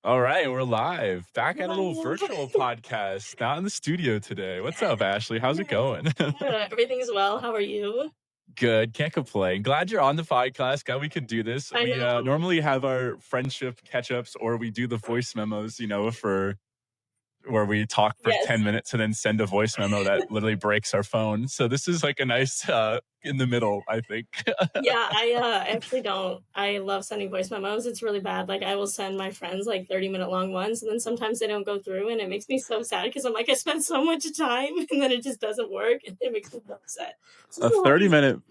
All right, we're live. Back at a little Hello. virtual podcast, not in the studio today. What's up, Ashley? How's it Yes. going? Everything's well. How are you? Good, can't complain. Glad you're on the podcast. Glad we could do this. I We know. normally have our friendship catch-ups or we do the voice memos, for where we talk for Yes. 10 minutes and then send a voice memo that literally breaks our phone. So this is like a nice in the middle, I think. Yeah, I actually don't. I love sending voice memos. It's really bad. Like I will send my friends like 30-minute long ones and then sometimes they don't go through and it makes me so sad because I'm like I spent so much time and then it just doesn't work and it makes me so upset. So A it's a lot 30 easier. minute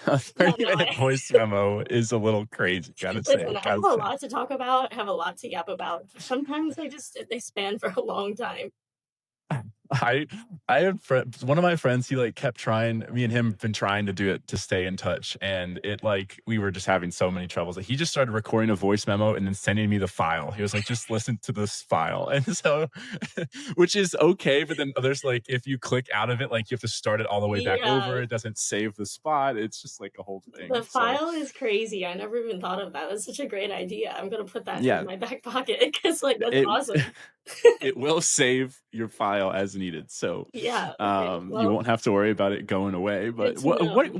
a Yeah, 30 no, minute voice memo is a little crazy, gotta listen, say, I have gotta a say. lot to talk about, I have a lot to yap about. Sometimes they span for a long time. I I had one of my friends, he like kept trying, me and him been trying to do it to stay in touch. And it like we were just having so many troubles. Like he just started recording a voice memo and then sending me the file. He was like, just listen to this file. And so which is okay, but then there's like if you click out of it, like you have to start it all the way back Yeah. over. It doesn't save the spot. It's just like a whole The thing. So file is crazy. I never even thought of that. That's such a great idea. I'm gonna put that in yeah, my back pocket because, like, that's it awesome. it will save your file as needed. So Yeah, okay. you Well, won't have to worry about it going away. good But to know.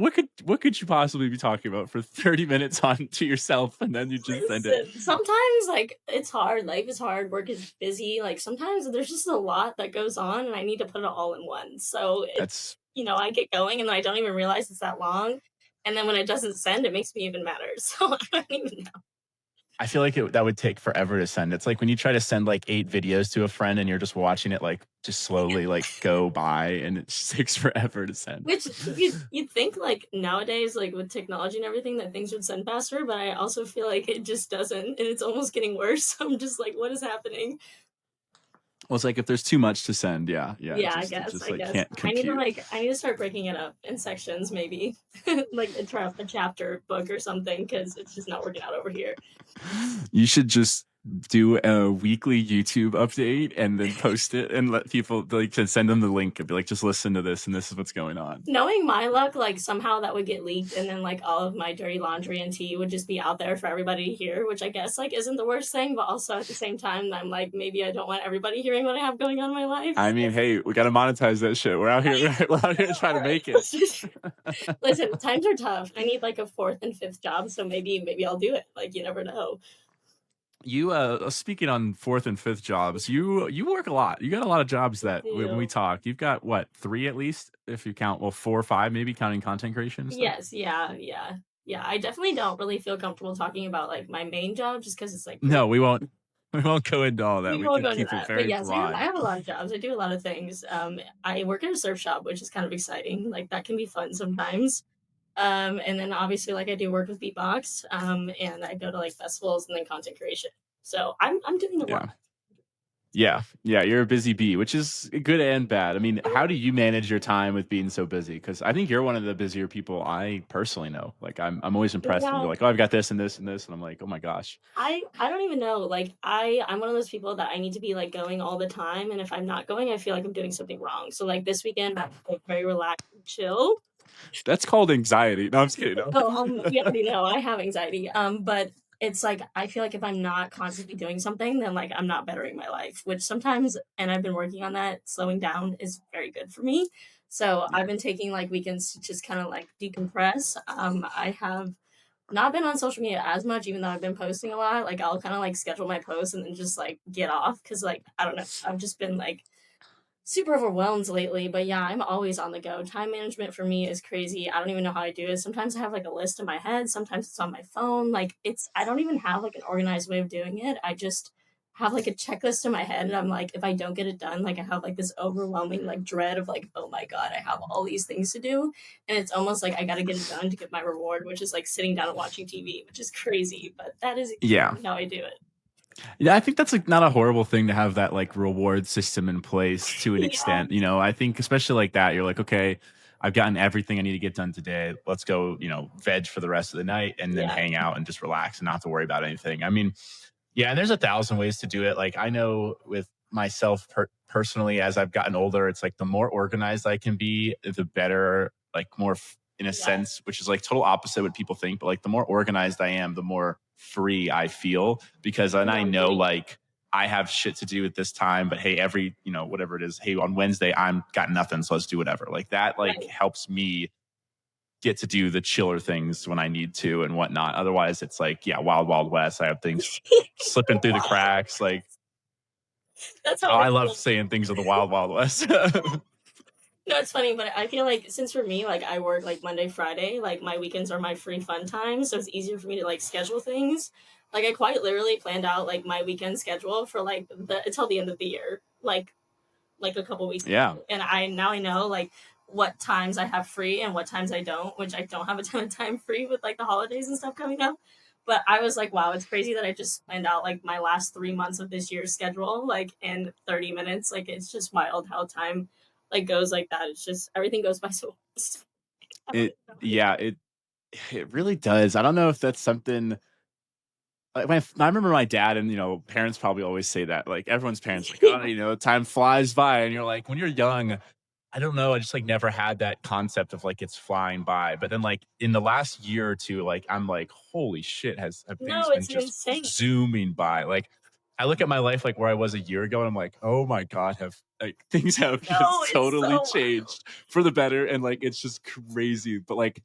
what could you possibly be talking about for 30 minutes on to yourself and then you just send it? Listen, sometimes, like, it's hard. Life is hard. Work is busy. Like, sometimes there's just a lot that goes on, and I need to put it all in one. So, That's I get going, and then I don't even realize it's that long. And then when it doesn't send, it makes me even madder. So I don't even know. I feel like that would take forever to send. It's like when you try to send like 8 videos to a friend and you're just watching it like just slowly like go by and it just takes forever to send. Which you'd think like nowadays, like with technology and everything, that things would send faster, but I also feel like it just doesn't, and it's almost getting worse. I'm just like, what is happening? Well, it's like if there's too much to send, yeah, Yeah, it just I like guess. can't compute. I need to start breaking it up in sections, maybe like a chapter book or something, because it's just not working out over here. You should just do a weekly YouTube update and then post it and let people like to send them the link and be like, just listen to this and this is what's going on. Knowing my luck, like somehow that would get leaked, and then like all of my dirty laundry and tea would just be out there for everybody to hear, which I guess like isn't the worst thing, but also at the same time, I'm like maybe I don't want everybody hearing what I have going on in my life. I mean, hey, we got to monetize that shit. We're out here, we're out here trying to All right, make it. listen. Times are tough. I need like a fourth and fifth job, so maybe I'll do it. Like you never know. You speaking on fourth and fifth jobs, you work a lot. You got a lot of jobs I that when we do. talk, you've got what, 3 at least if you count, well, 4 or 5 maybe counting content creation and stuff. Yes, yeah. I definitely don't really feel comfortable talking about like my main job just because it's like pretty. No, we won't we won't go into all that. We We won't can go into keep it that, but very yes, I broad. have a lot of jobs. I do a lot of things. I work at a surf shop, which is kind of exciting. Like that can be fun sometimes. And then obviously, like I do work with Beatbox, and I go to like festivals and then content creation. So I'm doing a Yeah. lot. Yeah, you're a busy bee, which is good and bad. I mean, how do you manage your time with being so busy? Because I think you're one of the busier people I personally know. Like, I'm always impressed when Yeah, you're like, oh, I've got this and this and this, and I'm like, oh my gosh. I don't even know. Like I'm one of those people that I need to be like going all the time, and if I'm not going, I feel like I'm doing something wrong. So like this weekend, I'm like very relaxed and chill. That's called anxiety. No, I'm just kidding. No. Oh, you already know I have anxiety. But it's like I feel like if I'm not constantly doing something, then like I'm not bettering my life, which sometimes, and I've been working on that, slowing down is very good for me. So Yeah, I've been taking like weekends to just kind of like decompress. I have not been on social media as much, even though I've been posting a lot. Like I'll kind of like schedule my posts and then just like get off because like I don't know, I've just been like super overwhelmed lately, but yeah, I'm always on the go. Time management for me is crazy. I don't even know how I do it. Sometimes I have like a list in my head, sometimes it's on my phone. Like I don't even have like an organized way of doing it. I just have like a checklist in my head and I'm like if I don't get it done, like I have like this overwhelming like dread of like, oh my God, I have all these things to do. And it's almost like I gotta get it done to get my reward, which is like sitting down and watching TV, which is crazy, but that is yeah, exactly how I do it. yeah. I think that's like not a horrible thing to have that like reward system in place to an Yeah. extent. I think especially like that, you're like, okay, I've gotten everything I need to get done today. Let's go, veg for the rest of the night and then Yeah. hang out and just relax and not have to worry about anything. I mean, yeah, and there's 1,000 ways to do it. Like I know with myself personally, as I've gotten older, it's like the more organized I can be, the better. Like more in a Yeah. sense, which is like total opposite what people think. But like the more organized I am, the more free I feel because then No, I I'm know getting like I have shit to do at this time, but hey, every, whatever it is, hey, on Wednesday, I'm got nothing. So let's do whatever. Like that, like Right. helps me get to do the chiller things when I need to and whatnot. Otherwise, it's like, yeah, wild, wild west. I have things slipping through the Wow. cracks. Like, That's how oh, I I love feel. saying things of the wild, wild west. No, it's funny, but I feel like since for me, like I work like Monday, Friday, like my weekends are my free fun time, so it's easier for me to like schedule things. Like I quite literally planned out like my weekend schedule for like the until the end of the year, like a couple weeks Yeah. ago. And I know like what times I have free and what times I don't, which I don't have a ton of time free with like the holidays and stuff coming up. But I was like, wow, it's crazy that I just planned out like my last 3 months of this year's schedule, like in 30 minutes. Like it's just wild how time like goes like that. It's just everything goes by so fast. I don't It, even know how to yeah, it really does. I don't know if that's something. Like I remember my dad and parents probably always say that. Like everyone's parents, like, oh, time flies by, and you're like, when you're young, I don't know. I just like never had that concept of like it's flying by. But then like in the last year or two, like I'm like, holy shit, have things No, been it's just insane. zooming by? Like I look at my life like where I was a year ago, and I'm like, oh my god, have like things have No, just it's totally so wild. changed for the better, and like it's just crazy. But like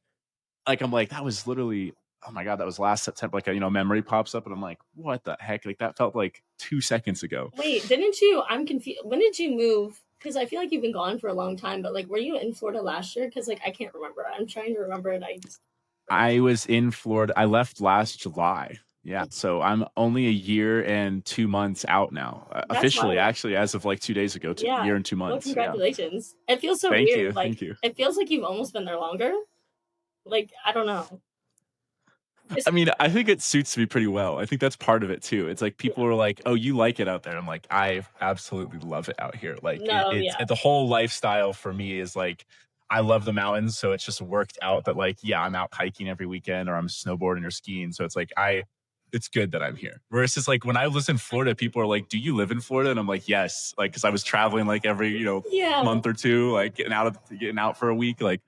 I'm like that was literally. Oh my god, that was last September. Like memory pops up, and I'm like, "What the heck?" Like that felt like 2 seconds ago. Wait, didn't you? I'm confused. When did you move? Because I feel like you've been gone for a long time. But like, were you in Florida last year? Because like, I can't remember. I'm trying to remember, and I just forgot. I was in Florida. I left last July. Yeah, so I'm only a year and 2 months out now, That's officially. wild. Actually, as of like 2 days ago, Yeah. year and two Well, months. Yeah, congratulations. It feels so thank weird. you, Like thank you. it feels like you've almost been there longer. Like I don't know. I It's mean, I think it suits me pretty well. I think that's part of it too. It's like yeah. people are like, "Oh, you like it out there." I'm like, "I absolutely love it out here." Like No, it's yeah. the whole lifestyle for me is like I love the mountains, so it's just worked out that like yeah, I'm out hiking every weekend or I'm snowboarding or skiing. So it's like it's good that I'm here. Whereas it's like when I was in Florida, people are like, "Do you live in Florida?" And I'm like, "Yes," like because I was traveling like every Yeah. month or two, like getting out for a week, like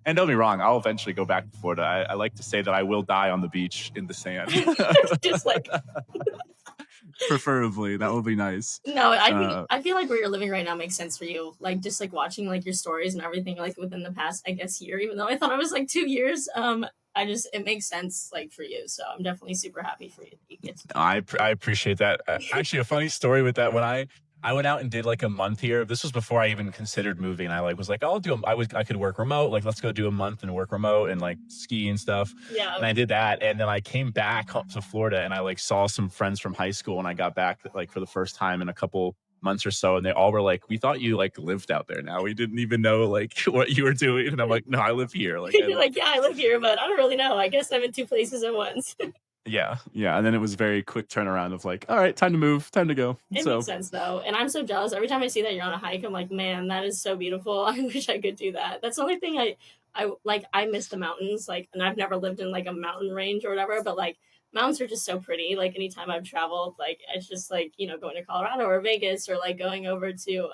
and don't be wrong, I'll eventually go back to Florida. I like to say that I will die on the beach in the sand. Just like Preferably, that would be nice. no, Uh, I feel like where you're living right now makes sense for you. Like just like watching like your stories and everything like within the past I guess year, even though I thought it was like 2 years. I just it makes sense like for you. So I'm definitely super happy for you that you get to do I appreciate that. Actually, a funny story with that when I went out and did like a month here. This was before I even considered moving. I like was like, I'll do. I could work remote. Like, let's go do a month and work remote and like ski and stuff. yeah. And I did that, and then I came back home to Florida, and I like saw some friends from high school, and I got back like for the first time in a couple months or so, and they all were like, "We thought you like lived out there. Now we didn't even know like what you were doing." And I'm like, "No, I live here. Like, I You're like, yeah, I live here, but I don't really know. I guess I'm in two places at once. yeah, yeah." And then it was very quick turnaround of like, "All right, time to move, time to go." It makes So sense though, and I'm so jealous. Every time I see that you're on a hike, I'm like, man, that is so beautiful. I wish I could do that. That's the only thing I like. I miss the mountains, like, and I've never lived in like a mountain range or whatever, but like mountains are just so pretty. Like anytime I've traveled, like it's just like going to Colorado or Vegas or like going over to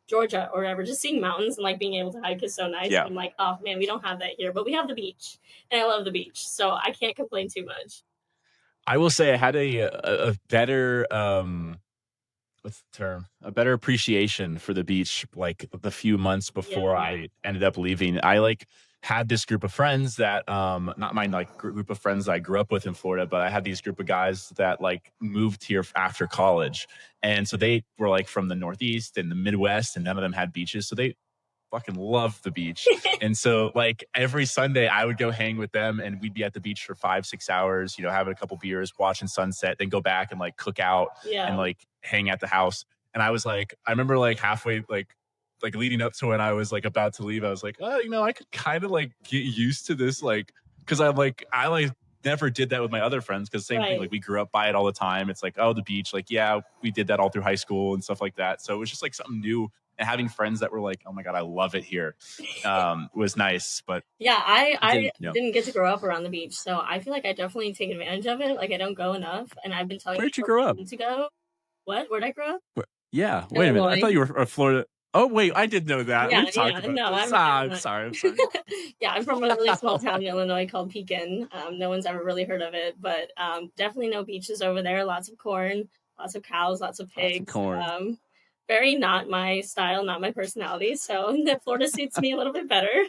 Georgia or whatever, just seeing mountains and like being able to hike is so nice. yeah, I'm like, oh man, we don't have that here, but we have the beach, and I love the beach, so I can't complain too much. I will say I had a better what's the term? A better appreciation for the beach like the few months Yeah, before I ended up leaving. I like had this group of friends that not my like group of friends I grew up with in Florida, but I had these group of guys that like moved here after college. And so they were like from the Northeast and the Midwest, and none of them had beaches. So they fucking love the beach. And so like every Sunday I would go hang with them, and we'd be at the beach for 5, 6 hours, having a couple beers, watching sunset, then go back and like cook out and yeah. like hang at the house. And I was like, I remember like halfway, like leading up to when I was like about to leave, I was like, oh, I could kind of like get used to this, like, cause I like never did that with my other friends. Cause same thing, Right. like we grew up by it all the time. It's like, oh, the beach, like, yeah, we did that all through high school and stuff like that. So it was just like something new, and having friends that were like, oh my God, I love it here, was nice. But Yeah, it I didn't, didn't get to grow up around the beach, so I feel like I definitely take advantage of it. Like I don't go enough, and I've been telling where'd you myself grow I up? need to go. What? Where'd I grow up? Yeah, wait a minute. I Illinois. thought you were a Florida. Oh wait, I did know that. Yeah, We've talked yeah. about No, this. I'm Ah, I'm not. sorry. I'm sorry. Yeah, I'm from a really small town in Illinois called Pekin. No one's ever really heard of it, but definitely no beaches over there. Lots of corn, lots of cows, lots of Lots of pigs. corn. Very not my style, not my personality. So the Florida suits me a little bit better.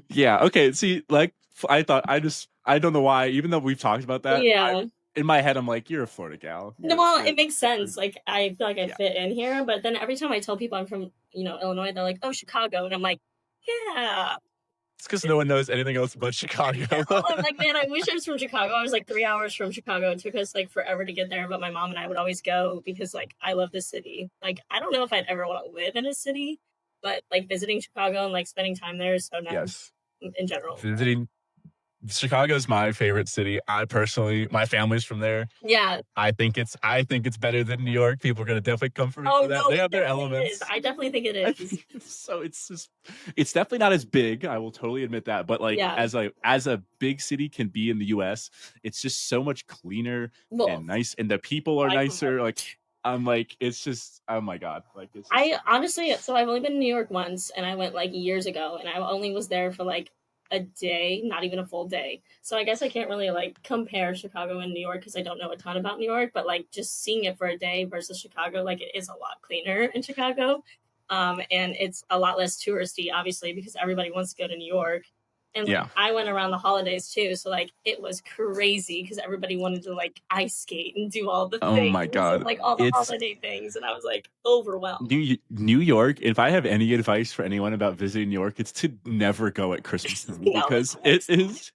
Yeah, okay, see, like, I don't know why, even though we've talked about that, Yeah. in my head, I'm like, "You're a Florida gal. No, well, it makes You're" sense. Like I feel like I yeah. fit in here, but then every time I tell people I'm from, Illinois, they're like, "Oh, Chicago," and I'm like, "Yeah." It's because no one knows anything else about No, Chicago. I'm like, man, I wish I was from Chicago. I was like 3 hours from Chicago. It took us like forever to get there, but my mom and I would always go because like I love the city. Like I don't know if I'd ever want to live in a city, but like visiting Chicago and like spending time there is so nice Yes. in general. Visiting Chicago's my favorite city. I personally my family's from there. Yeah. I think it's better than New York. People are gonna definitely come for me Oh for that. no, They it have their definitely is. elements. I definitely think it I is. think so it's definitely not as big, I will totally admit that, but, like, Yeah. as a big city can be in the US, it's just so much cleaner Well, and nice, and the people are I compare. nicer, like, I'm like, it's just oh my god, like, it's just I so nice. honestly, so I've only been to New York once, and I went like years ago, and I only was there for like a day, not even a full day. So I guess I can't really like compare Chicago and New York because I don't know a ton about New York. But like just seeing it for a day versus Chicago, like it is a lot cleaner in Chicago, and it's a lot less touristy, obviously, because everybody wants to go to New York. And like Yeah. I went around the holidays too, so like it was crazy because everybody wanted to like ice skate and do all the Oh my things and god. like all the It's holiday things, and I was like overwhelmed. New York, if I have any advice for anyone about visiting New York, it's to never go at Christmas time No, it's because not. it is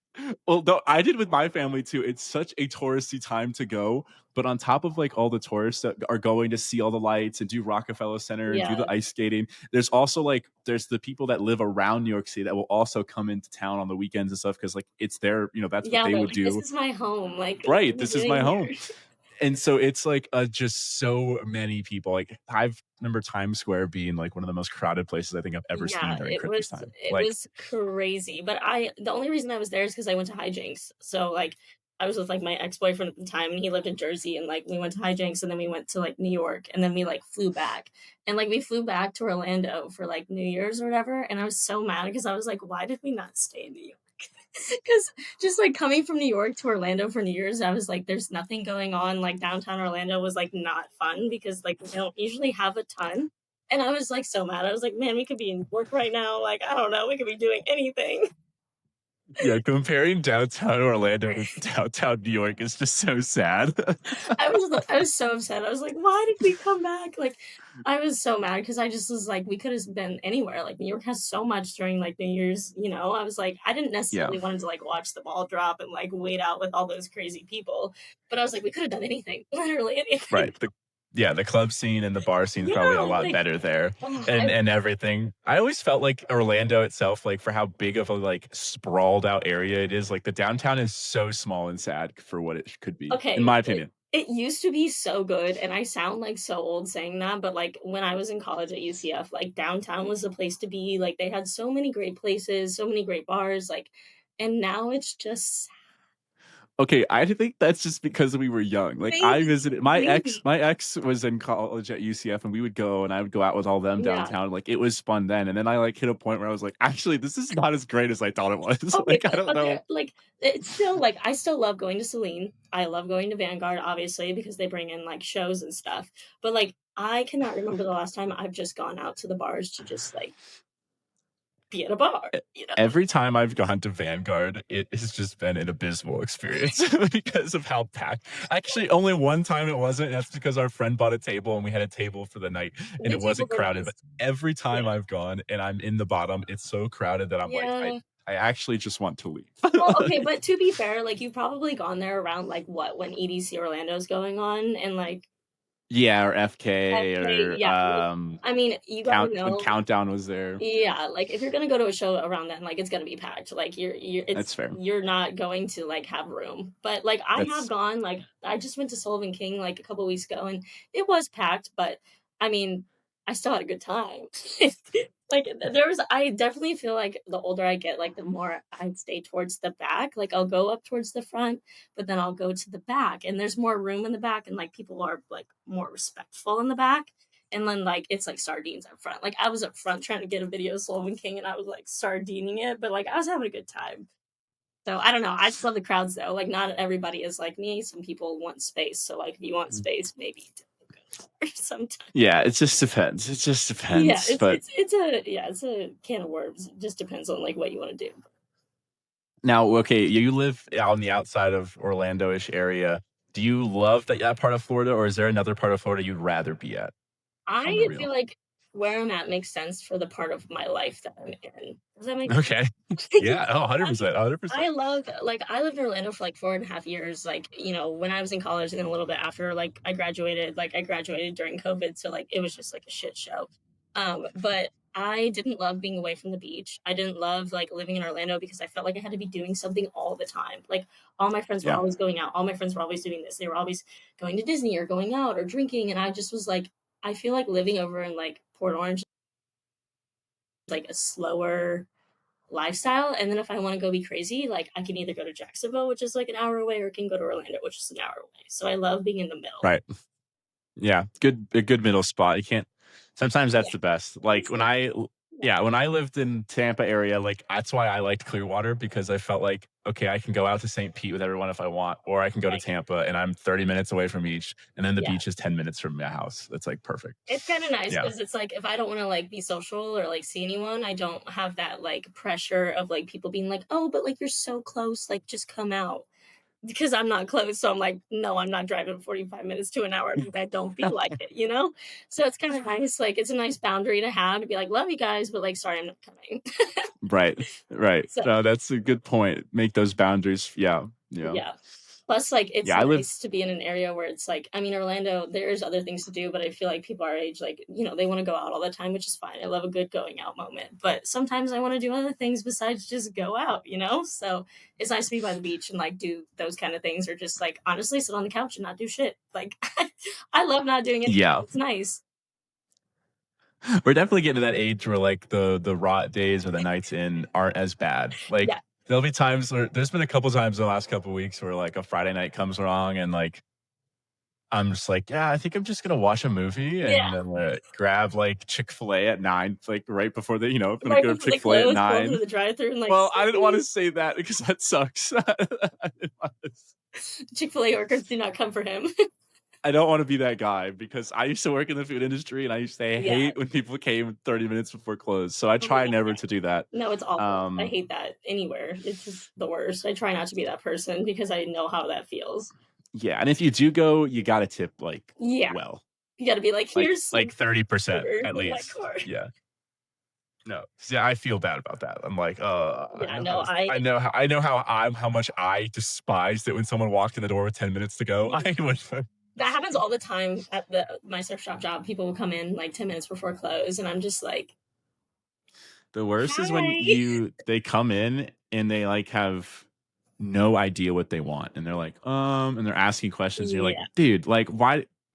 well, no, I did with my family too. It's such a touristy time to go, but on top of like all the tourists that are going to see all the lights and do Rockefeller Center and do Yeah. the ice skating, there's also like there's the people that live around New York City that will also come into town on the weekends and stuff because like it's their, that's what Yeah, they they're would like, "This do. is my home, like, what are Right, we this is my doing home. here?" And so it's like, just so many people, like, I've remember Times Square being, like, one of the most crowded places I think I've ever Yeah, seen during it Christmas was time. it Like was crazy, but the only reason I was there is because I went to hijinks. So, like, I was with, like, my ex-boyfriend at the time, and he lived in Jersey, and, like, we went to hijinks, and then we went to, like, New York, and then we, like, flew back. And, like, we flew back to Orlando for, like, New Year's or whatever, and I was so mad because I was like, "Why did we not stay in New York?" Because just, like, coming from New York to Orlando for New Year's, I was like, "There's nothing going on." Like, downtown Orlando was, like, not fun because, like, we don't usually have a ton. And I was, like, so mad. I was like, "Man, we could be in work right now." Like, I don't know, we could be doing anything. yeah, comparing downtown Orlando to downtown New York is just so sad. I was so upset. I was like, "Why did we come back?" Like, I was so mad because I just was like, we could have been anywhere. Like, New York has so much during, like, New Year's, you know? I was like, I didn't Yeah, necessarily wanted to, like, watch the ball drop and, like, wait out with all those crazy people, but I was like, we could have done anything, literally anything. right, the club scene and the bar scene is probably a Yeah, lot like, better there, oh, and everything. I always felt like Orlando itself, like, for how big of a, like, sprawled out area it is, like, the downtown is so small and sad for what it could be, in okay, my it opinion. it used to be so good, and I sound, like, so old saying that, but, like, when I was in college at UCF, like, downtown was the place to be, like, they had so many great places, so many great bars, like, and now it's just Okay, I think that's just because we were young. Like, I maybe, visited my ex maybe. my ex was in college at UCF, and we would go, and I would go out with all them Yeah. downtown, like, it was fun then, and then I, like, hit a point where I was like, "Actually, this is not as great as I thought it was." Okay, Like, I don't but know. there like, it's still, like, I still love going to Celine. I love going to Vanguard, obviously, because they bring in, like, shows and stuff, but, like, I cannot remember the last time I've just gone out to the bars to just, like, be at a bar, E you know? every time I've gone to Vanguard, it has just been an abysmal experience because of how packed actually, only one time it wasn't, and that's because our friend bought a table, and we had a table for the night, and The it tables wasn't are crowded, but nice. every Yeah. time I've gone and I'm in the bottom, it's so crowded that I'm like, Yeah. I actually just want to leave. Well, okay, Like but to be fair, like, you've probably gone there around, like, what, when EDC Orlando's going on and, like, yeah, or FK FK, or, yeah, like, I mean, you gotta When know. Countdown was there. Yeah, like, if you're gonna go to a show around then, like, it's gonna be packed, like, That's fair. you're not going to, like, have room, but, like, I have That's gone, like, I just went to Sullivan King, like, a couple weeks ago, and it was packed, but, I mean, I still had a good time. Like, I definitely feel like the older I get, like, the more I stay towards the back, like, I'll go up towards the front, but then I'll go to the back, and there's more room in the back, and, like, people are, like, more respectful in the back, and then, like, it's like sardines up front. Like, I was up front trying to get a video of Sullivan King, and I was, like, sardining it, but, like, I was having a good time. So I don't know. I just love the crowds though. Like not everybody is like me. Some people want space. So like if you want space, maybe don't go there sometimes. Yeah, it just depends. It just Yeah, depends. it's But it's it's a yeah, it's a can of worms. It just depends on like what you want to do. now, okay, you live on the outside of Orlando-ish area. Do you love that part of Florida, or is there another part of Florida you'd rather be at on the I feel real? like where I'm at makes sense for the part of my life that I'm in. Does that make Okay. sense? Yeah. Oh, I 100%. 100%. I love like I lived in Orlando for like 4.5 years. Like when I was in college, and then a little bit after, like I graduated. Like I graduated during COVID, so like it was just like a shit show. But I didn't love being away from the beach. I didn't love like living in Orlando because I felt like I had to be doing something all the time. Like all my friends were Yeah. always going out. All my friends were always doing this. They were always going to Disney or going out or drinking, and I just was like, I feel like living over in like Port Orange is like a slower lifestyle. And then if I want to go be crazy, like I can either go to Jacksonville, which is like an hour away, or I can go to Orlando, which is an hour away. So I love being in the middle. Right. Yeah, a good middle spot. You can't sometimes Yeah, that's the best. Like when exactly. Yeah, yeah, when I lived in Tampa area, like that's why I liked Clearwater because I felt like, okay, I can go out to St. Pete with everyone if I want, or I can go to right. Tampa and I'm 30 minutes away from each, and then the Yeah. beach is 10 minutes from my house. That's like perfect. It's kind of nice Yeah. because it's like if I don't want to like be social or like see anyone, I don't have that like pressure of like people being like, oh, but like you're so close, like just come out. Because I'm not close, so I'm like, "No, I'm not driving 45 minutes to an hour, like, I don't feel like it," you know? So it's kinda nice, like, it's a nice boundary to have to be like, "Love you guys, but, like, sorry, I'm not coming." Right. Right. So, No, that's a good point. Make those boundaries. Yeah. Yeah. yeah. Plus, like, it's Yeah, I live nice to be in an area where it's like I mean, Orlando, there's other things to do, but I feel like people our age, like, they wanna go out all the time, which is fine. I love a good going out moment, but sometimes I wanna do other things besides just go out, you know? So, it's nice to be by the beach and, like, do those kinda things or just, like, honestly sit on the couch and not do shit. Like, I love not doing anything. yeah. It's nice. We're definitely getting to that age where like the rot days or the nights in aren't as bad. Yeah. Like there'll be times where there's been a couple times in the last couple weeks where like a Friday night comes along and like I'm just like, yeah, I think I'm just gonna watch a movie Yeah. and then grab like Chick-fil-A at 9, like right before they, I'm gonna Right go to before they Chick-fil-A at close, pull through 9. the drive-through and, like, Well, I didn't want to "Sorry." say that because that sucks. Chick-fil-A workers do not come for him. I don't want to be that guy because I used to work in the food industry and I used to Yeah. hate when people came 30 minutes before close. So I Oh my try never god. to do that. No, it's awful. I Um, hate that anywhere. It's just the worst. I try not to be that person because I know how that feels. Yeah, and if you do go, you gotta tip, like, Yeah. well, You gotta be like, "Here's some like 30% sugar at in my least. card." Yeah. No. See, I feel bad about that. I'm like, Yeah, no, I how much I despised it when someone walked in the door with 10 minutes to go. I would that happens all the time at my surf shop job. People will come in, like, 10 minutes before close, and I'm just like, the worst is when "Hi." they come in and they, like, have no idea what they want, and they're like, and they're asking questions, and you're like, Yeah, "Dude, like,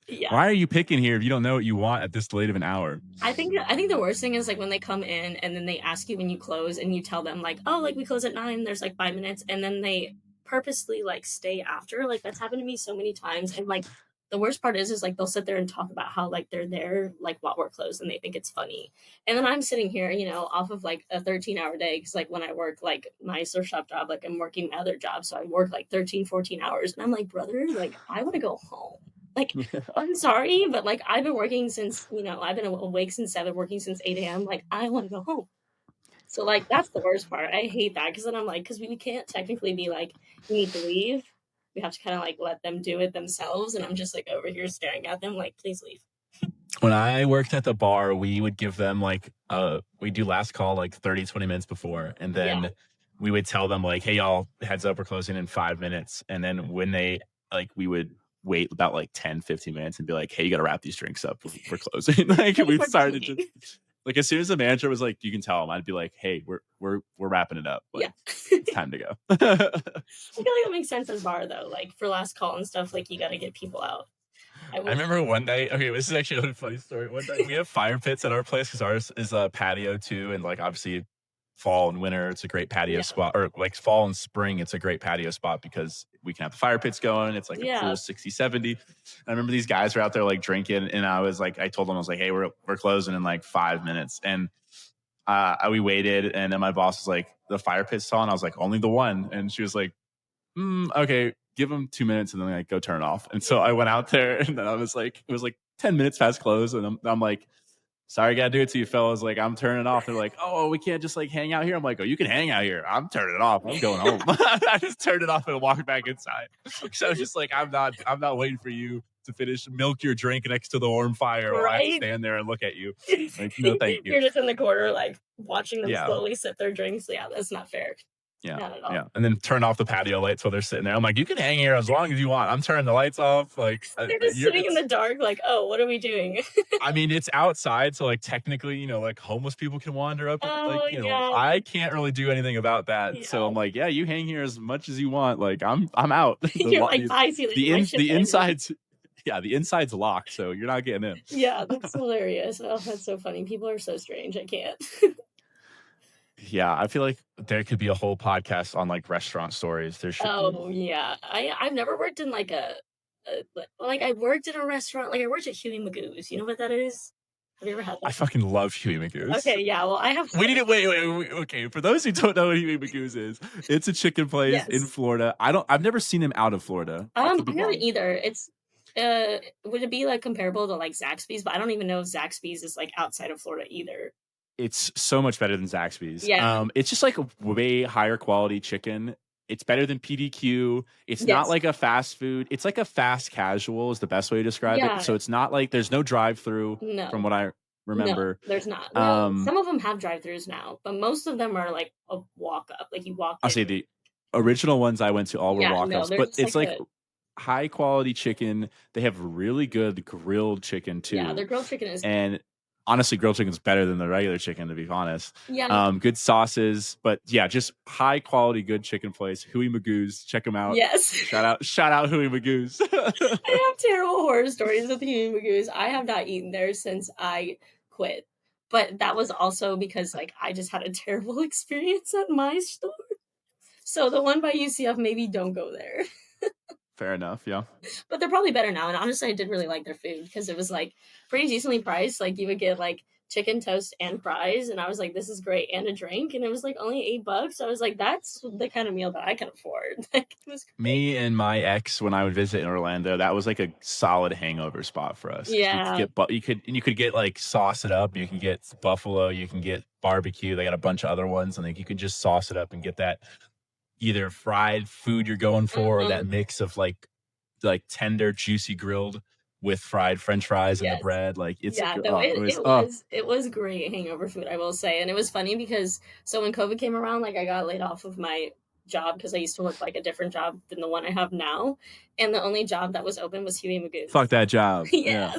yeah. why are you picking here if you don't know what you want at this late of an hour?" I think the worst thing is like when they come in and then they ask you when you close and you tell them like, oh, like we close at 9. There's like 5 minutes, and then they purposely like stay after. Like that's happened to me so many times, and like the worst part is like they'll sit there and talk about how like they're there like while we're closed and they think it's funny, and then I'm sitting here, off of like a 13-hour day because like when I work like my surf shop job, like I'm working my other job, so I work like 13, 14 hours, and I'm like, brother, like I want to go home. Like I'm sorry, but like I've been working since, I've been awake since 7, working since 8 a.m. Like I want to go home. So like that's the worst part. I hate that because then I'm like, because we can't technically be like, you need to leave. We have to kind of like let them do it themselves. And I'm just like over here staring at them like, please leave. When I worked at the bar, we would give them like we do last call like 30, 20 minutes before. And Yeah. then we would tell them like, hey y'all, heads up, we're closing in 5 minutes. And then when they we would wait about like 10, 15 minutes and be like, hey, you gotta wrap these drinks up. We're closing. Like Pay we for started to tea. like as soon as the manager was like, you can tell them, I'd be like, hey, we're wrapping it up. Yeah. Like it's I time to go. feel like that makes sense as bar though. Like for last call and stuff, like you got to get people out. I I will. remember one night. Okay, this is actually a funny story. One night we have fire pits at our place because ours is a patio too, and like obviously fall and winter, it's a great patio Yeah. spot. Or like fall and spring, it's a great patio spot because we can have the fire pits going. It's like a Yeah. cool 60, 70. And I remember these guys were out there like drinking, and I was like, I told them I was like, hey, we're closing in like 5 minutes, and we waited, and then my boss was like, the fire pit's on. I was like, only the one. And she was like, okay, give them 2 minutes and then like go turn it off. And so I went out there, and then I was like, it was like 10 minutes past close. And I'm like, sorry, I gotta do it to you fellas. Like, I'm turning it off. They're like, oh, we can't just like hang out here. I'm like, oh, you can hang out here. I'm turning it off. I'm going home. I just turned it off and walked back inside. So it's just like, I'm not waiting for you to finish, milk your drink next to the warm fire while I have to Right? stand there and look at you. Like, no, thank you. You're just in the corner, like watching them Yeah. slowly sip their drinks. Yeah, that's not fair. Yeah. Not at all. Yeah. And then turn off the patio lights while they're sitting there. I'm like, you can hang here as long as you want. I'm turning the lights off. Like, They're just sitting in the dark, like, oh, what are we doing? I mean, it's outside, so like technically, like homeless people can wander up. Oh, Like, yeah. I can't really do anything about that. So Yeah. I'm like, yeah, you hang here as much as you want. Like, I'm out. You're like, bye, see you later. My shift The ended. inside's the inside's locked, so you're not getting in. Yeah, that's hilarious. Oh, that's so funny. People are so strange. I can't. Yeah, I feel like there could be a whole podcast on like restaurant stories. There should be. Oh, yeah. I've never worked in like like I worked in a restaurant. Like I worked at Huey Magoo's. You know what that is? Have you ever had I that? fucking love Huey Magoo's. Okay, yeah. Well, I have. We need to wait. Okay, for those who don't know what Huey Magoo's is, it's a chicken place in Yes. Florida. I've never seen him out of Florida. I could be I haven't wrong. either. It's would it be like comparable to like Zaxby's? But I don't even know if Zaxby's is like outside of Florida either. It's so much better than Zaxby's. Yeah. It's just like a way higher quality chicken. It's better than PDQ. It's not Yes. like a fast food. It's like a fast casual is the best way to describe Yeah. it. So it's not like there's no drive-through No. from what I remember. No, there's not. Well, some of them have drive-throughs now, but most of them are like a walk up. Like you walk I'll in. say the original ones I went to all were Yeah, no, walk-ups, they're but just it's like like high quality chicken. They have really good grilled chicken too. Yeah, their grilled chicken is. And honestly, grilled chicken is better than the regular chicken, to be honest. Yeah. Good sauces, but yeah, just high quality, good chicken place. Huey Magoo's, check them out. Yes. Shout out Huey Magoo's. I have terrible horror stories with Huey Magoo's. I have not eaten there since I quit. But that was also because like I just had a terrible experience at my store. So the one by UCF, maybe don't go there. Fair enough, yeah. But they're probably better now. And honestly, I did really like their food because it was like pretty decently priced. Like you would get like chicken toast and fries, and I was like, this is great, and a drink, and it was like only $8. I was like, that's the kind of meal that I can afford. Like it was great. Me and my ex, when I would visit in Orlando, that was like a solid hangover spot for us. Yeah. You could get like sauce it up. You can get buffalo. You can get barbecue. They got a bunch of other ones, and like you could just sauce it up and get that either fried food you're going for, or that mix of like tender, juicy grilled with fried French fries and the bread. Like it's it was great hangover food, I will say. And it was funny because so when COVID came around, like I got laid off of my job because I used to work like a different job than the one I have now, and the only job that was open was Huey Magoo's. Fuck that job. Yeah.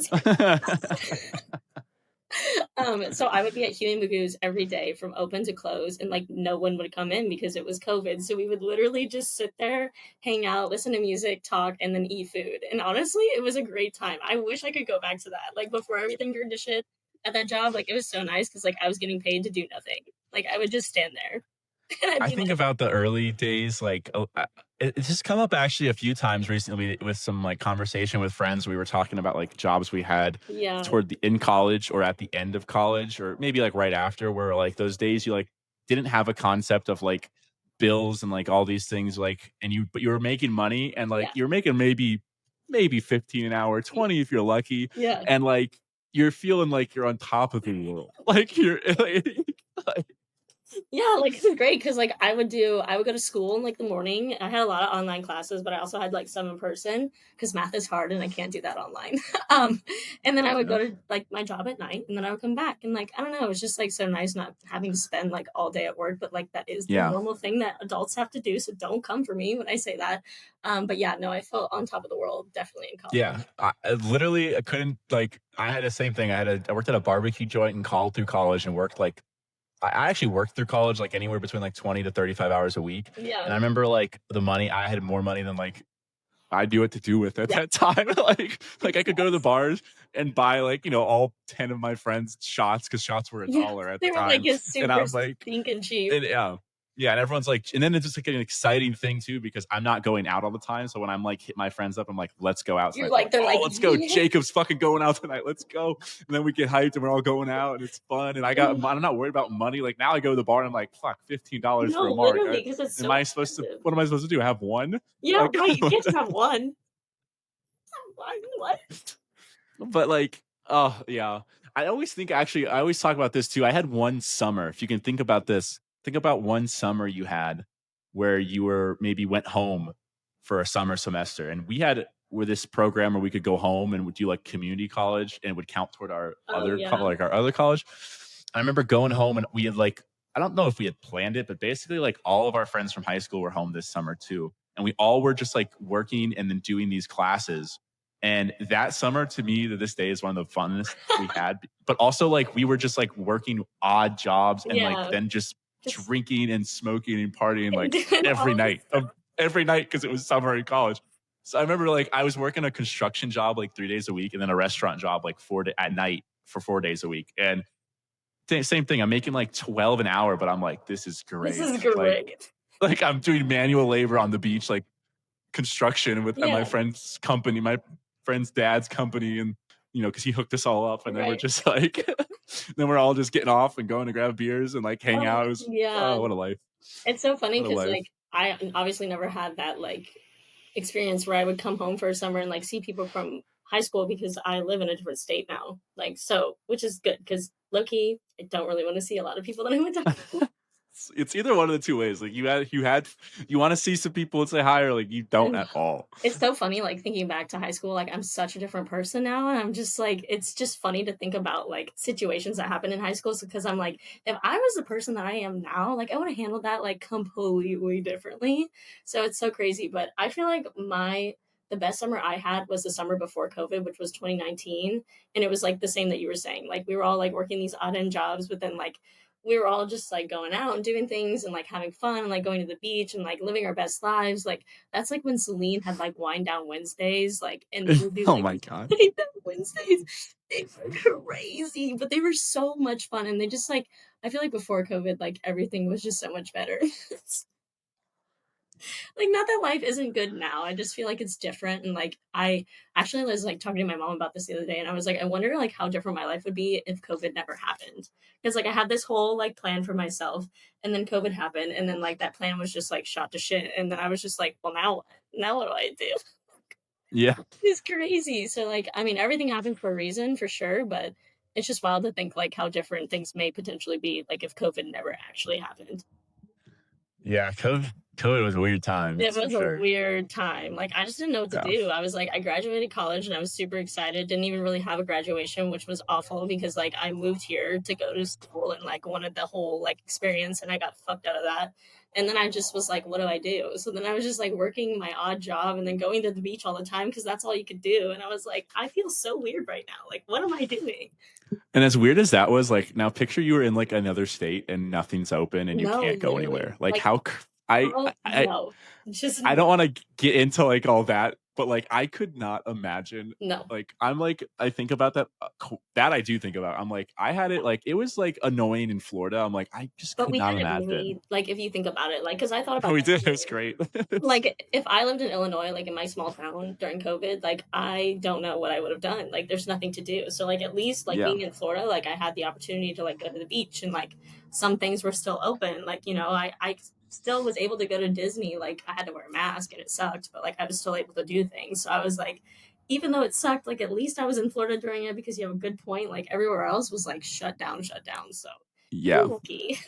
So I would be at Huey Magoo's every day from open to close, and like no one would come in because it was COVID. So we would literally just sit there, hang out, listen to music, talk, and then eat food. And honestly, it was a great time. I wish I could go back to that. Like before everything turned to shit at that job, like it was so nice because like I was getting paid to do nothing. Like I would just stand there. I think about the early days, like it's just come up actually a few times recently with some like conversation with friends. We were talking about like jobs we had in college or at the end of college, or maybe like right after, where like those days you like didn't have a concept of like bills and like all these things, like, but you were making money, and like you're making maybe 15 an hour, 20 if you're lucky. Yeah. And like you're feeling like you're on top of the world. Like you're like yeah, like this is great because like I would go to school in like the morning. I had a lot of online classes, but I also had like some in person because math is hard and I can't do that online. And then I would go to like my job at night, and then I would come back, and like I don't know, it was just like so nice not having to spend like all day at work, but like that is the normal thing that adults have to do. So don't come for me when I say that. But yeah, no, I felt on top of the world definitely in college. Yeah, I couldn't like. I had the same thing. I worked at a barbecue joint and called through college and worked like. I actually worked through college like anywhere between like 20 to 35 hours a week. Yeah. And I remember like the money, I had more money than like I knew what to do with at that time. like I could go to the bars and buy like, all 10 of my friends shots because shots were $1 at the time. They were like super and I was like, stinking cheap. yeah. Yeah, and everyone's like, and then it's just like an exciting thing too because I'm not going out all the time. So when I'm like hit my friends up, I'm like, let's go out You're tonight. They're like like, they're oh, like, let's go. "Yeah." Jacob's fucking going out tonight. Let's go. And then we get hyped and we're all going out and it's fun. And I'm not worried about money. Like now I go to the bar and I'm like, fuck, $15 for No, a mark. literally, because it's Am so I supposed to? expensive. What am I supposed to do? Have one? Yeah, Like, right, you can't just have one. What? but like, oh yeah. I always think actually, I always talk about this too. I had one summer. If you can think about this, think about one summer you had where you were maybe went home for a summer semester, and we had with this program where we could go home and would do like community college and it would count toward our Oh, yeah. like our other college. I remember going home and we had like I don't know if we had planned it, but basically like all of our friends from high school were home this summer too, and we all were just like working and then doing these classes and that summer to me to this day is one of the funnest we had. But also like we were just like working odd jobs and like Yeah, then just just drinking and smoking and partying and like doing every all this night stuff. every night because it was summer in college. So I remember like I was working a construction job like 3 days a week and then a restaurant job like at night for 4 days a week. And same thing. I'm making like 12 an hour, but I'm like, this is This great. is great. Like I'm doing manual labor on the beach, like construction with at my Yeah, friend's company, my friend's dad's company, and because he hooked us all up, and then we're right. just like, then we're all just getting off and going to grab beers and like hang Oh, out. It was yeah. oh, what a life! It's so funny What a because, life! like, I obviously never had that, like, experience where I would come home for a summer and, like, see people from high school because I live in a different state now. Like, so which is good because low key, I don't really wanna see a lot of people that I went to high school It's either one of the two ways. Like you want to see some people and say hi, or like you don't with. at all. It's so funny, like, thinking back to high school, like, I'm such a different person now, and I'm just like it's just funny to think about, like, situations that happened in high school because I'm like, if I was the person that I am now, like, I would've handled that, like, completely differently. So it's so crazy, but I feel like the best summer I had was the summer before COVID, which was 2019, and it was, like, the same that you were saying, like, we were all, like, working these odd end jobs, but then, like, we were all just, like, going out and doing things and, like, having fun and, like, going to the beach and, like, living our best lives, like, that's like when Celine had like Wind Down Wednesdays, like, and we would do Oh like my these god. Wind Down Wednesdays. They were crazy, but they were so much fun. And they just like, I feel like before COVID, like everything was just so much better. Like, not that life isn't good now. I just feel like it's different. And like, I actually was like talking to my mom about this the other day, and I was like, I wonder like how different my life would be if COVID never happened. Because like I had this whole like plan for myself, and then COVID happened, and then like that plan was just like shot to shit. And then I was just like, well, now what? Now what do I do? Yeah. It's crazy. So like, I mean, everything happened for a reason, for sure, but it's just wild to think like how different things may potentially be like if COVID never actually happened. Yeah, COVID was weird It times for was a sure. weird time. Like, I just didn't know what to Yeah. do. I was like, I graduated college and I was super excited. Didn't even really have a graduation, which was awful because like I moved here to go to school and like wanted the whole like experience and I got fucked out of that. And then I just was like, what do I do? So then I was just like working my odd job and then going to the beach all the time because that's all you could do. And I was like, I feel so weird right now. Like, what am I doing? And as weird as that was, like now picture you were in like another state and nothing's open and you No, can't go literally. anywhere. Like Like, how I no. Just I don't want to get into like all that, but like I could not imagine. no. Like I'm like I think about that. That I do think about. I'm like I had it like it was like annoying in Florida. I'm like I just But could we not didn't imagine. need, like, if you think about it, like, because I thought about We that did. It was too. great. Like, if I lived in Illinois, like, in my small town during COVID, like, I don't know what I would have done. Like, there's nothing to do. So, like, at least, like, Yeah. being in Florida, like, I had the opportunity to, like, go to the beach and, like, some things were still open. Like, I still was able to go to Disney. Like, I had to wear a mask and it sucked, but, like, I was still able to do things. So I was like, even though it sucked, like, at least I was in Florida during it because you have a good point. Like, everywhere else was, like, shut down, shut down. So, we're Yeah. lucky.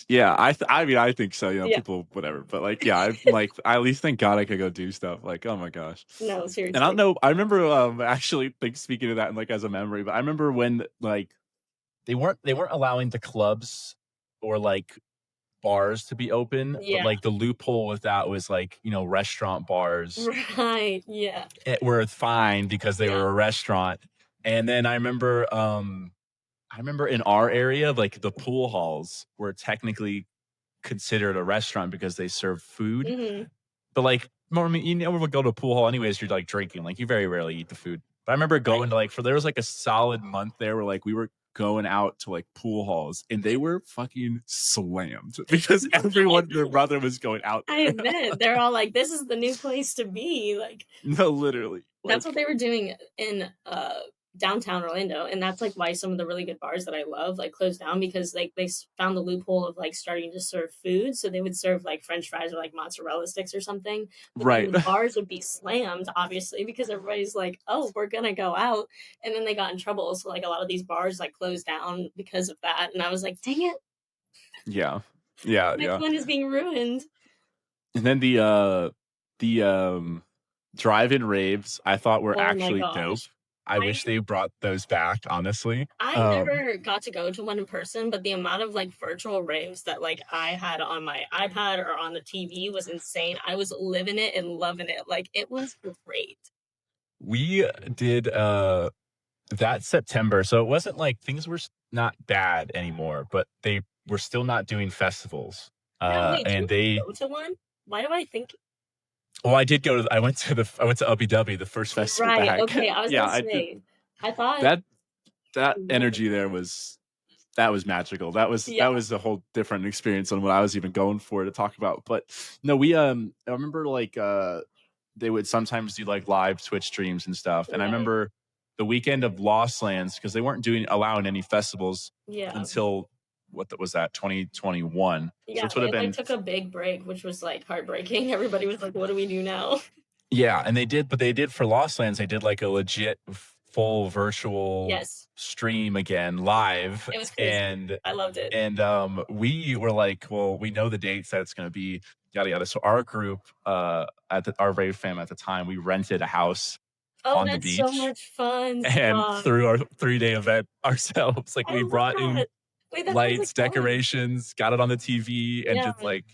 Yeah, I mean, I think so. Yeah. People, whatever. But like, yeah, I'm like, I at least thank God I could go do stuff. Like, oh my gosh. No, And I don't seriously. know. I remember actually like speaking of that and like as a memory, but I remember when like they weren't allowing the clubs or like bars to be open, but Yeah. like the loophole with that was like restaurant bars Right. Yeah. were fine because they Yeah. were a restaurant. And then I remember in our area like the pool halls were technically considered a restaurant because they serve food. Mhm. But like, I mean, we'll go to a pool hall anyways. You're like drinking, like you very rarely eat the food. But I remember Right. going to like there was like a solid month there where like we were going out to like pool halls, and they were fucking slammed because everyone, their brother was going out I there. admit, they're all like, "This is the new place to be." Like, No, literally. that's what Like, they were doing in, downtown Orlando, and that's, like, why some of the really good bars that I love, like, closed down because, like, found the loophole of, like, starting to serve food, so they would serve, like, french fries or, like, mozzarella sticks or something, but then right. the bars would be slammed, obviously, because everybody's like, "Oh, we're gonna go out," and then they got in trouble, so, like, a lot of these bars, like, closed down because of that, and I was like, "Dang it, Yeah. Yeah, my yeah. fun is being ruined." And then the drive-in raves I thought were Oh my actually dope. gosh. I I wish they brought those back, honestly. I never got to go to one in person, but the amount of, like, virtual raves that, like, I had on my iPad or on the TV was insane. I was living it and loving it, like, it was great. We did, that September, so it wasn't like things were not bad anymore, but they were still not doing festivals. Yeah, wait, And didn't you they go to one? Why do I think well, I did go to I went to Ubby the first festival right, back. okay, I was Yeah, gonna I did say, I thought that that you went. energy there was that was magical. Yeah, That was a whole different experience than what I was even going for to talk about. But no, we I remember like they would sometimes do like live Twitch streams and stuff. And I right, remember the weekend of Lost Lands because they weren't doing allowing any festivals yeah. until was that 2021. So Yeah, this would have they, like, been took a big break, which was, like, heartbreaking. Everybody was like, "What do we do now?" yeah, and they did for Lost Lands, they did like a legit full virtual Yes, stream again live. it was crazy. and I loved it. and we were like, well, we know the dates that it's going to be, yada yada. So our group, our rave fam at the time, we rented a house Oh, on the that's so beach much fun, and stop. threw our 3-day event ourselves. Like I we love brought in that. Wait, that sounds like lights, fun. decorations, got it on the TV, and Yeah. just like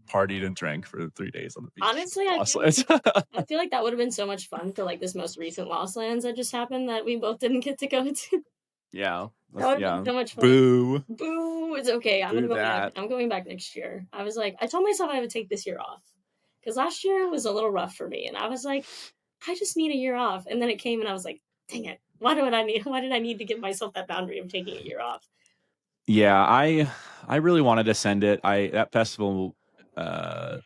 partied and drank for 3 days on the beach. Honestly, Lost Lands. I feel like that would've been so much fun for, like, this most recent Lost Lands that just happened that we both didn't get to go to. Yeah, That would've been yeah. so much fun. Boo, Boo, it's okay, I'm gonna boo go back. that. I'm going back next year. I was like I told myself I would take this year off because last year was a little rough for me, and I was like, "I just need a year off," and then it came, and I was like, "Dang it, why did I need to give myself that boundary of taking a year off?" Yeah, I really wanted to send it. I that festival, uh,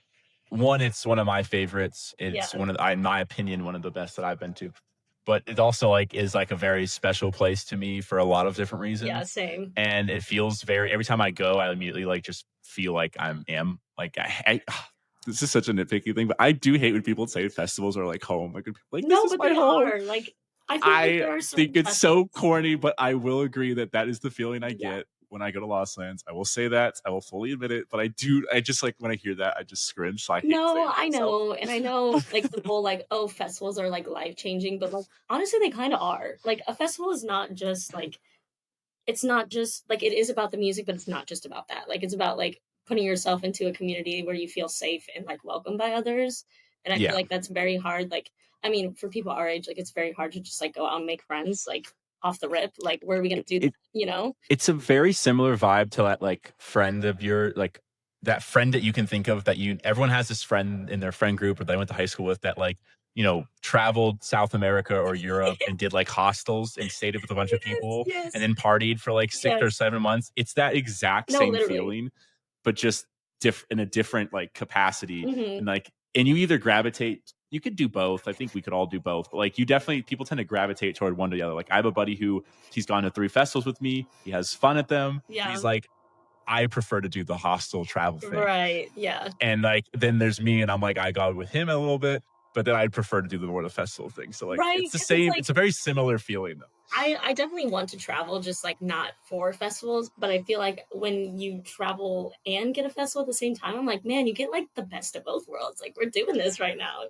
one, it's one of my favorites. Yeah, It's one of the, in my opinion, one of the best that I've been to. But it also like is like a very special place to me for a lot of different yeah, reasons. same. And it feels very every time I go, I immediately like just feel like am like this is such a nitpicky thing, but I do hate when people say festivals are like home. Like this No, is but my they home. are, like, I feel like I there are certain think it's so festivals. corny, but I will agree that that is the feeling I Yeah. get when I go to Lost Lands. I will say that. I will fully admit it. But I do. I just like when I hear that, I just cringe. So I hate saying No, it I myself. know, and I know, like, the whole, like, "Oh, festivals are, like, life-changing," but, like, honestly, they kinda are. Like, a festival is not just, like it's not just like, it is about the music, but it's not just about that. Like, it's about, like, putting yourself into a community where you feel safe and, like, welcomed by others, and I feel Yeah. like that's very hard, like I mean, for people our age, like, it's very hard to just, like, go out and make friends, like, off the rip, like, where are we gonna It, do that, it you know? it's a very similar vibe to that like friend of your like that friend that you can think of that you everyone has this friend in their friend group or they went to high school with that like traveled South America or Europe and did like hostels and stayed with a bunch of Yes, people and yes, then partied for like 6 or 7 months. It's that exact no, same literally. feeling, but just in a different like capacity. Mhm. And you either gravitate, you could do both. I think we could all do both, but like you definitely, people tend to gravitate toward one or the other. Like I have a buddy who he's gone to 3 festivals with me. He has fun at them. And Yeah. he's like, I prefer to do the hostel travel thing. Right, yeah. And like, then there's me and I'm like, I got with him a little bit, but then I'd prefer to do the more the festival thing. So like, Right, it's the because it's same. like It's a very similar feeling though. I definitely want to travel, just, like, not for festivals, but I feel like when you travel and get a festival at the same time, I'm like, "Man, you get, like, the best of both worlds." Like, we're doing this right now.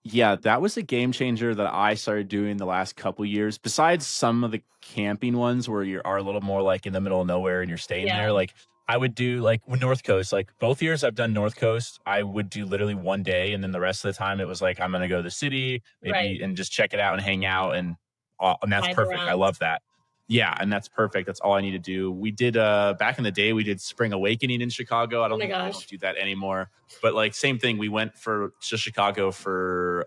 Yeah, that was a game changer that I started doing the last couple years. Besides some of the camping ones where you are a little more like in the middle of nowhere and you're staying Yeah, there, like I would do like with North Coast, like both years I've done North Coast, I would do literally one day and then the rest of the time it was like I'm gonna go to the city, right. maybe and just check it out and hang out and that's Drive perfect. I around. love that. Yeah, and that's perfect. That's all I need to do. We did back in the day we did Spring Awakening in Chicago. I Oh don't my think they don't gosh. do that anymore, but like same thing, we went to Chicago for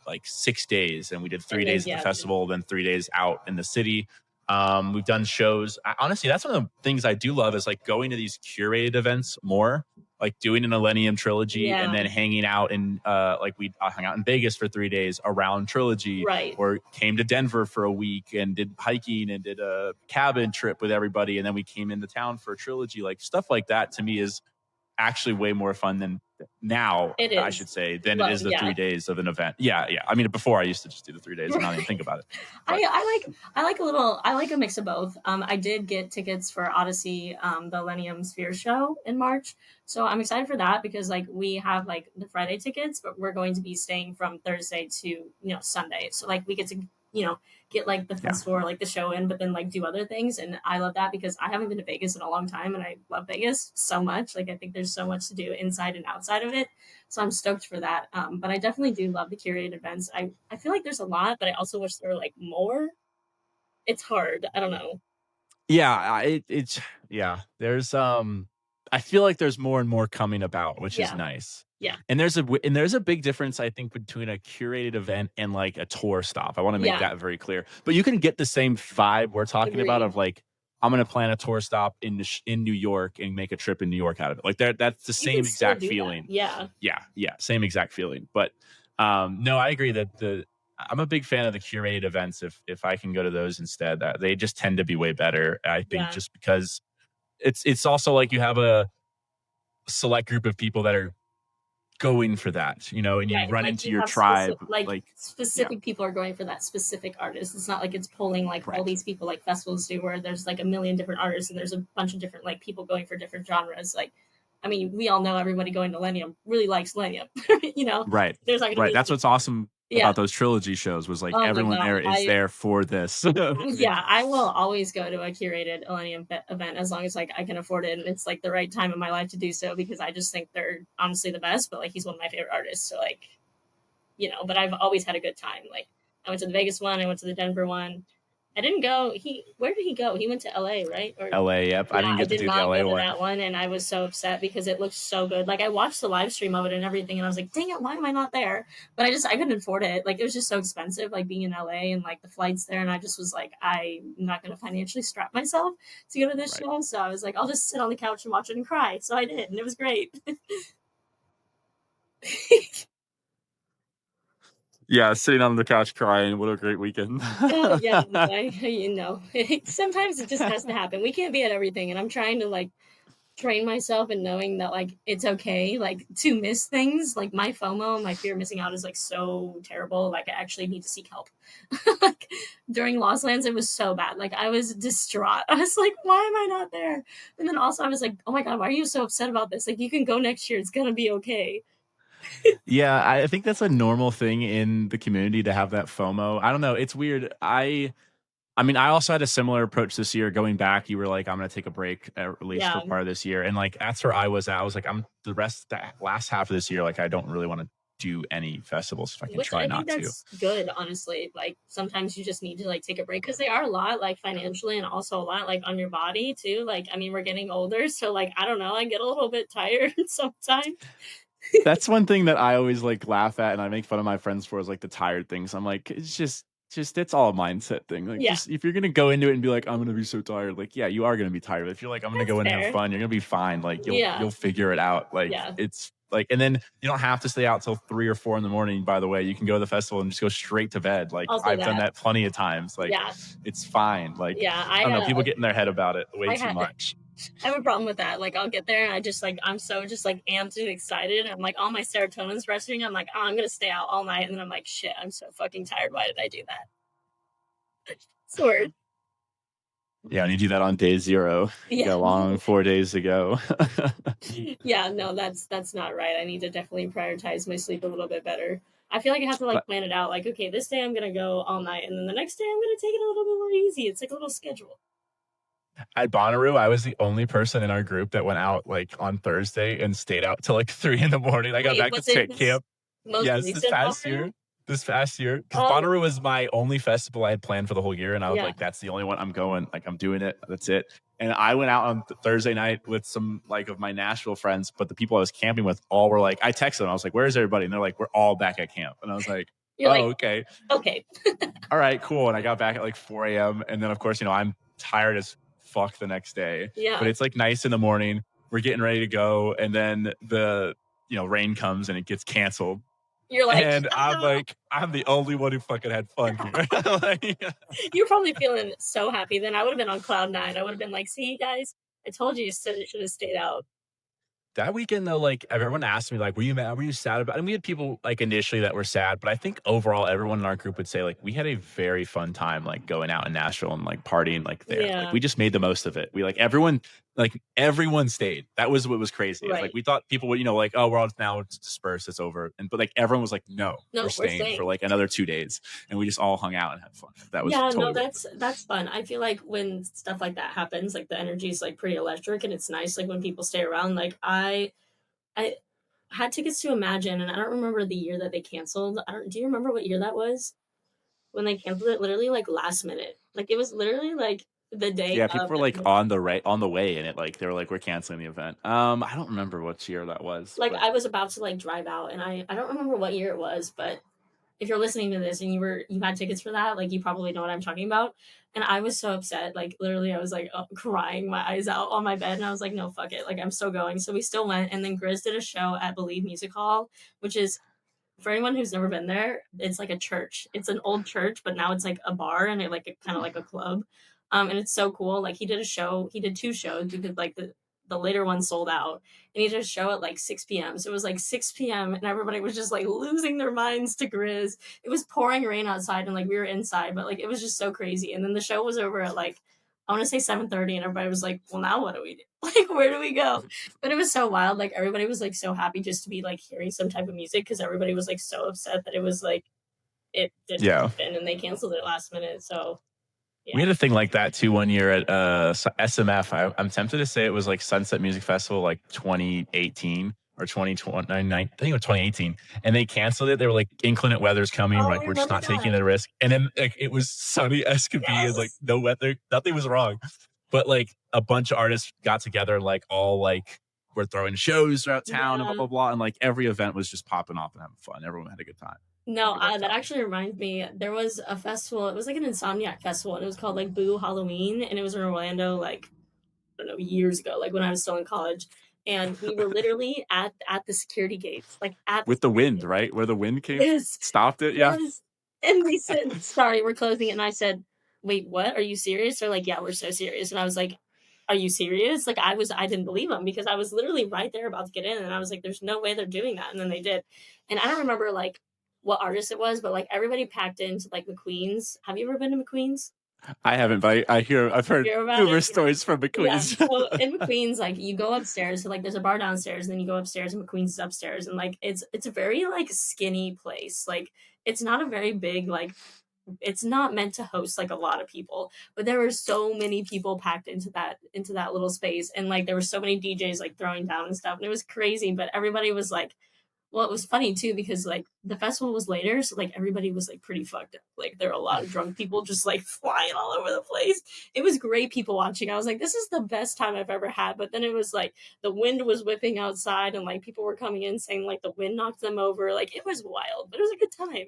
like 6 days and we did three And then days at the yeah, festival, then 3 days out in the city. We've done shows. Honestly, that's one of the things I do love is like going to these curated events more, like doing an Millennium Trilogy and Yeah, then hanging out in like we hung out in Vegas for 3 days around Trilogy, right. or came to Denver for a week and did hiking and did a cabin trip with everybody, and then we came into town for a Trilogy. Like stuff like that to me is actually way more fun than now, It I is. should say, than it Well, is the yeah. 3 days of an event. Yeah, yeah. I mean, before I used to just do the 3 days and not even Right. think about it. I, But I I like a mix of both. I did get tickets for Odyssey, the Millennium Sphere show in March, so I'm excited for that because like we have like the Friday tickets, but we're going to be staying from Thursday to Sunday, so like we get to get like the yeah. festival or like the show in, but then like do other things, and I love that because I haven't been to Vegas in a long time, and I love Vegas so much. Like I think there's so much to do inside and outside of it, so I'm stoked for that. But I definitely do love the curated events. I feel like there's a lot, but I also wish there were like more. It's hard. I don't know. Yeah, it's yeah. There's I feel like there's more and more coming about, which is Yeah, nice. yeah, And there's a big difference I think between a curated event and like a tour stop. I want to make yeah. that very clear. But you can get the same vibe we're talking about Agreed. of like I'm going to plan a tour stop in New York and make a trip in New York out of it. Like that's the You can same still exact do that. feeling. Yeah, Yeah, yeah, same exact feeling. But no, I agree that the I'm a big fan of the curated events. If I can go to those instead, they just tend to be way better. I think yeah. just because it's also like you have a select group of people that are going for that, and you Right. run Like into you your have tribe. Like, yeah, specific people are going for that specific artist. It's not like it's pulling like all right, these people like festivals do where there's like a million different artists and there's a bunch of different like people going for different genres. Like I mean, we all know everybody going to Millennium really likes Millennium. you know, right, there's not gonna right. be That's like what's awesome yeah. about those trilogy shows was like Oh my everyone god. there is I there for this. Yeah, I will always go to a curated Millennium event as long as like I can afford it and it's like the right time in my life to do so because I just think they're honestly the best. But like he's one of my favorite artists, so like but I've always had a good time. Like I went to the Vegas one, I went to the Denver one. I didn't go. Where did he go? He went to LA, right? Or LA, yep. I yeah, didn't I get to did do the not go LA to one. that one, and I was so upset because it looked so good. Like I watched the live stream of it and everything, and I was like, "Dang it, why am I not there?" But I couldn't afford it. Like it was just so expensive, like being in LA and like the flights there, and I just was like, I'm not gonna financially strap myself to go to this Right. show. So I was like, I'll just sit on the couch and watch it and cry. So I did, and it was great. Yeah, sitting on the couch crying. What a great weekend. Oh yeah, no, sometimes it just has to happen. We can't be at everything, and I'm trying to like train myself in knowing that like it's okay like to miss things. Like my FOMO, my fear of missing out is like so terrible. Like I actually need to seek help. Like during Lost Lands, it was so bad. Like I was distraught. I was like, why am I not there? And then also I was like, oh my god, why are you so upset about this? Like you can go next year. It's gonna be okay. Yeah, I think that's a normal thing in the community to have that FOMO. I don't know. It's weird. I mean, I also had a similar approach this year. Going back, you were like, "I'm gonna take a break, at least for Yeah. part of this year," and like that's where I was at. I was like, "I'm the rest the last half of this year. Like, I don't really want to do any festivals if I can Which try I think not to." that's good, honestly. Like sometimes you just need to like take a break because they are a lot, like financially, and also a lot like on your body too. Like I mean, we're getting older, so like I don't know, I get a little bit tired sometimes. That's one thing that I always like laugh at, and I make fun of my friends for is like the tired things. I'm like, it's just it's all a mindset thing. Like, Yeah, just if you're gonna go into it and be like, I'm gonna be so tired, like, yeah, you are gonna be tired. But if you're like, I'm gonna that's go in and have fair. fun, you're gonna be fine. Like, Yeah, you'll figure it out. Like, yeah, it's like, and then you don't have to stay out till 3 or 4 in the morning. By the way, you can go to the festival and just go straight to bed. Like, also I've done that. that plenty of times. Like, Yeah, it's fine. Like, yeah. I don't know, people get in their head about it way I too had much. I have a problem with that. Like I'll get there and I just like I'm so just like amped and excited. I'm like all my serotonin's rushing. I'm like, oh, I'm gonna stay out all night, and then I'm like, shit, I'm so fucking tired. Why did I do that? Sword. Yeah, and you do that on day zero. You Yeah. got a long 4 days to go. Yeah, no, that's not right. I need to definitely prioritize my sleep a little bit better. I feel like I have to like plan it out. Like, okay, this day I'm gonna go all night, and then the next day I'm gonna take it a little bit more easy. It's like a little schedule. At Bonnaroo, I was the only person in our group that went out like on Thursday and stayed out till like 3 in the morning. I got Wait, back to was it this camp. most Yes, this recent past Bonnaroo? year. This past year, because Oh, Bonnaroo was my only festival I had planned for the whole year, and I was yeah. like, "That's the only one I'm going. Like, I'm doing it. That's it." And I went out on Thursday night with some like of my Nashville friends, but the people I was camping with all were like, I texted them. I was like, "Where's everybody?" And they're like, "We're all back at camp." And I was like, You're like, Oh, okay. okay, All right, cool. And I got back at like 4 a.m. And then, of course, I'm tired as fuck the next day, but yeah. it's like nice in the morning. We're getting ready to go. And then rain comes and it gets canceled. You're like, And I'm "Ah." like, I'm the only one who fucking had fun here. Like, You're probably feeling so happy. Then I would have been on cloud nine. I would have been like, see, guys, I told you you should have stayed out. that weekend though, like everyone asked me, like, were you mad? Were you sad about it? And we had people like initially that were sad, but I think overall everyone in our group would say like we had a very fun time like going out in Nashville and like partying like there. Like Yeah, we just made the most of it. We like everyone stayed. That was what was crazy. Is like right. we thought people would, like, oh, we're all now it's dispersed, it's over. But like everyone was like, no, we're No, we're staying for staying. like another 2 days. And we just all hung out and had fun. That was Yeah, no, totally worth it. that's fun. I feel like when stuff like that happens, like the energy is like pretty electric and it's nice like when people stay around. Like I had tickets to Imagine and I don't remember the year that they canceled. I don't do you remember what year that was? When they canceled it literally like last minute. Like it was literally like the day Yeah, of people were like and on the way, and they were like, we're canceling the event. I don't remember what year that was, like but I was about to like drive out and I don't remember what year it was, but if you're listening to this and you had tickets for that, like you probably know what I'm talking about. And I was so upset, like literally, I was like crying my eyes out on my bed, and I was like, no, fuck it, like I'm still going. So we still went, and then Grizz did a show at Believe Music Hall, which is for anyone who's never been there, it's like a church. It's an old church, but now it's like a bar and it like kind of like a club. And it's so cool. Like he did a show, he did two shows because like the later one sold out, and he did a show at like 6 p.m. So it was like 6 p.m. and everybody was just like losing their minds to Grizz. It was pouring rain outside and like we were inside, but like it was just so crazy. And then the show was over at like I want to say 7:30, and everybody was like, "Well, now what do we do? Like, where do we go?" But it was so wild. Like everybody was like so happy just to be like hearing some type of music because everybody was like so upset that it was like it didn't yeah. happen and they canceled it last minute. So yeah. We had a thing like that too one year at SMF. I'm tempted to say it was like Sunset Music Festival, like 2018 or 2020. I think it was 2018, and they canceled it. They were like, inclement weather's coming. Oh, We're I like, we're just remember not taking that. the risk. And then like it was sunny as could be, and like Yes. no weather, nothing was wrong. But like a bunch of artists got together, like all like we're throwing shows throughout town and blah Yeah. blah blah, and like every event was just popping off and having fun. Everyone had a good time. I No, think it worked that out. actually reminds me. There was a festival. It was like an Insomniac festival, and it was called like Boo Halloween, and it was in Orlando. Like I don't know, years ago, like when I was still in college, and we were literally at the security gates, like at the With the security wind, gates. right? Where the wind came, Yes, stopped it. Yeah. yes. And they said, "Sorry, we're closing it." And I said, "Wait, what? Are you serious?" They're like, "Yeah, we're so serious." And I was like, "Are you serious?" Like I didn't believe them because I was literally right there about to get in, and I was like, "There's no way they're doing that." And then they did, and I don't remember like what artist it was, but like everybody packed into like McQueen's. Have you ever been to McQueen's? I haven't, but I've heard Hear about it? numerous stories from Yeah. McQueen's. So in McQueen's, like you go upstairs, so like there's a bar downstairs, and then you go upstairs, and McQueen's is upstairs, and like it's a very like skinny place. Like it's not a very big like it's not meant to host like a lot of people, but there were so many people packed into that little space, and like there were so many DJs like throwing down and stuff, and it was crazy. But everybody was like well, it was funny too because like the festival was later, so like everybody was like pretty fucked up. Like there were a lot of drunk people just like flying all over the place. It was great people watching. I was like, this is the best time I've ever had. But then it was like the wind was whipping outside and like people were coming in saying like the wind knocked them over. Like it was wild, but it was a good time.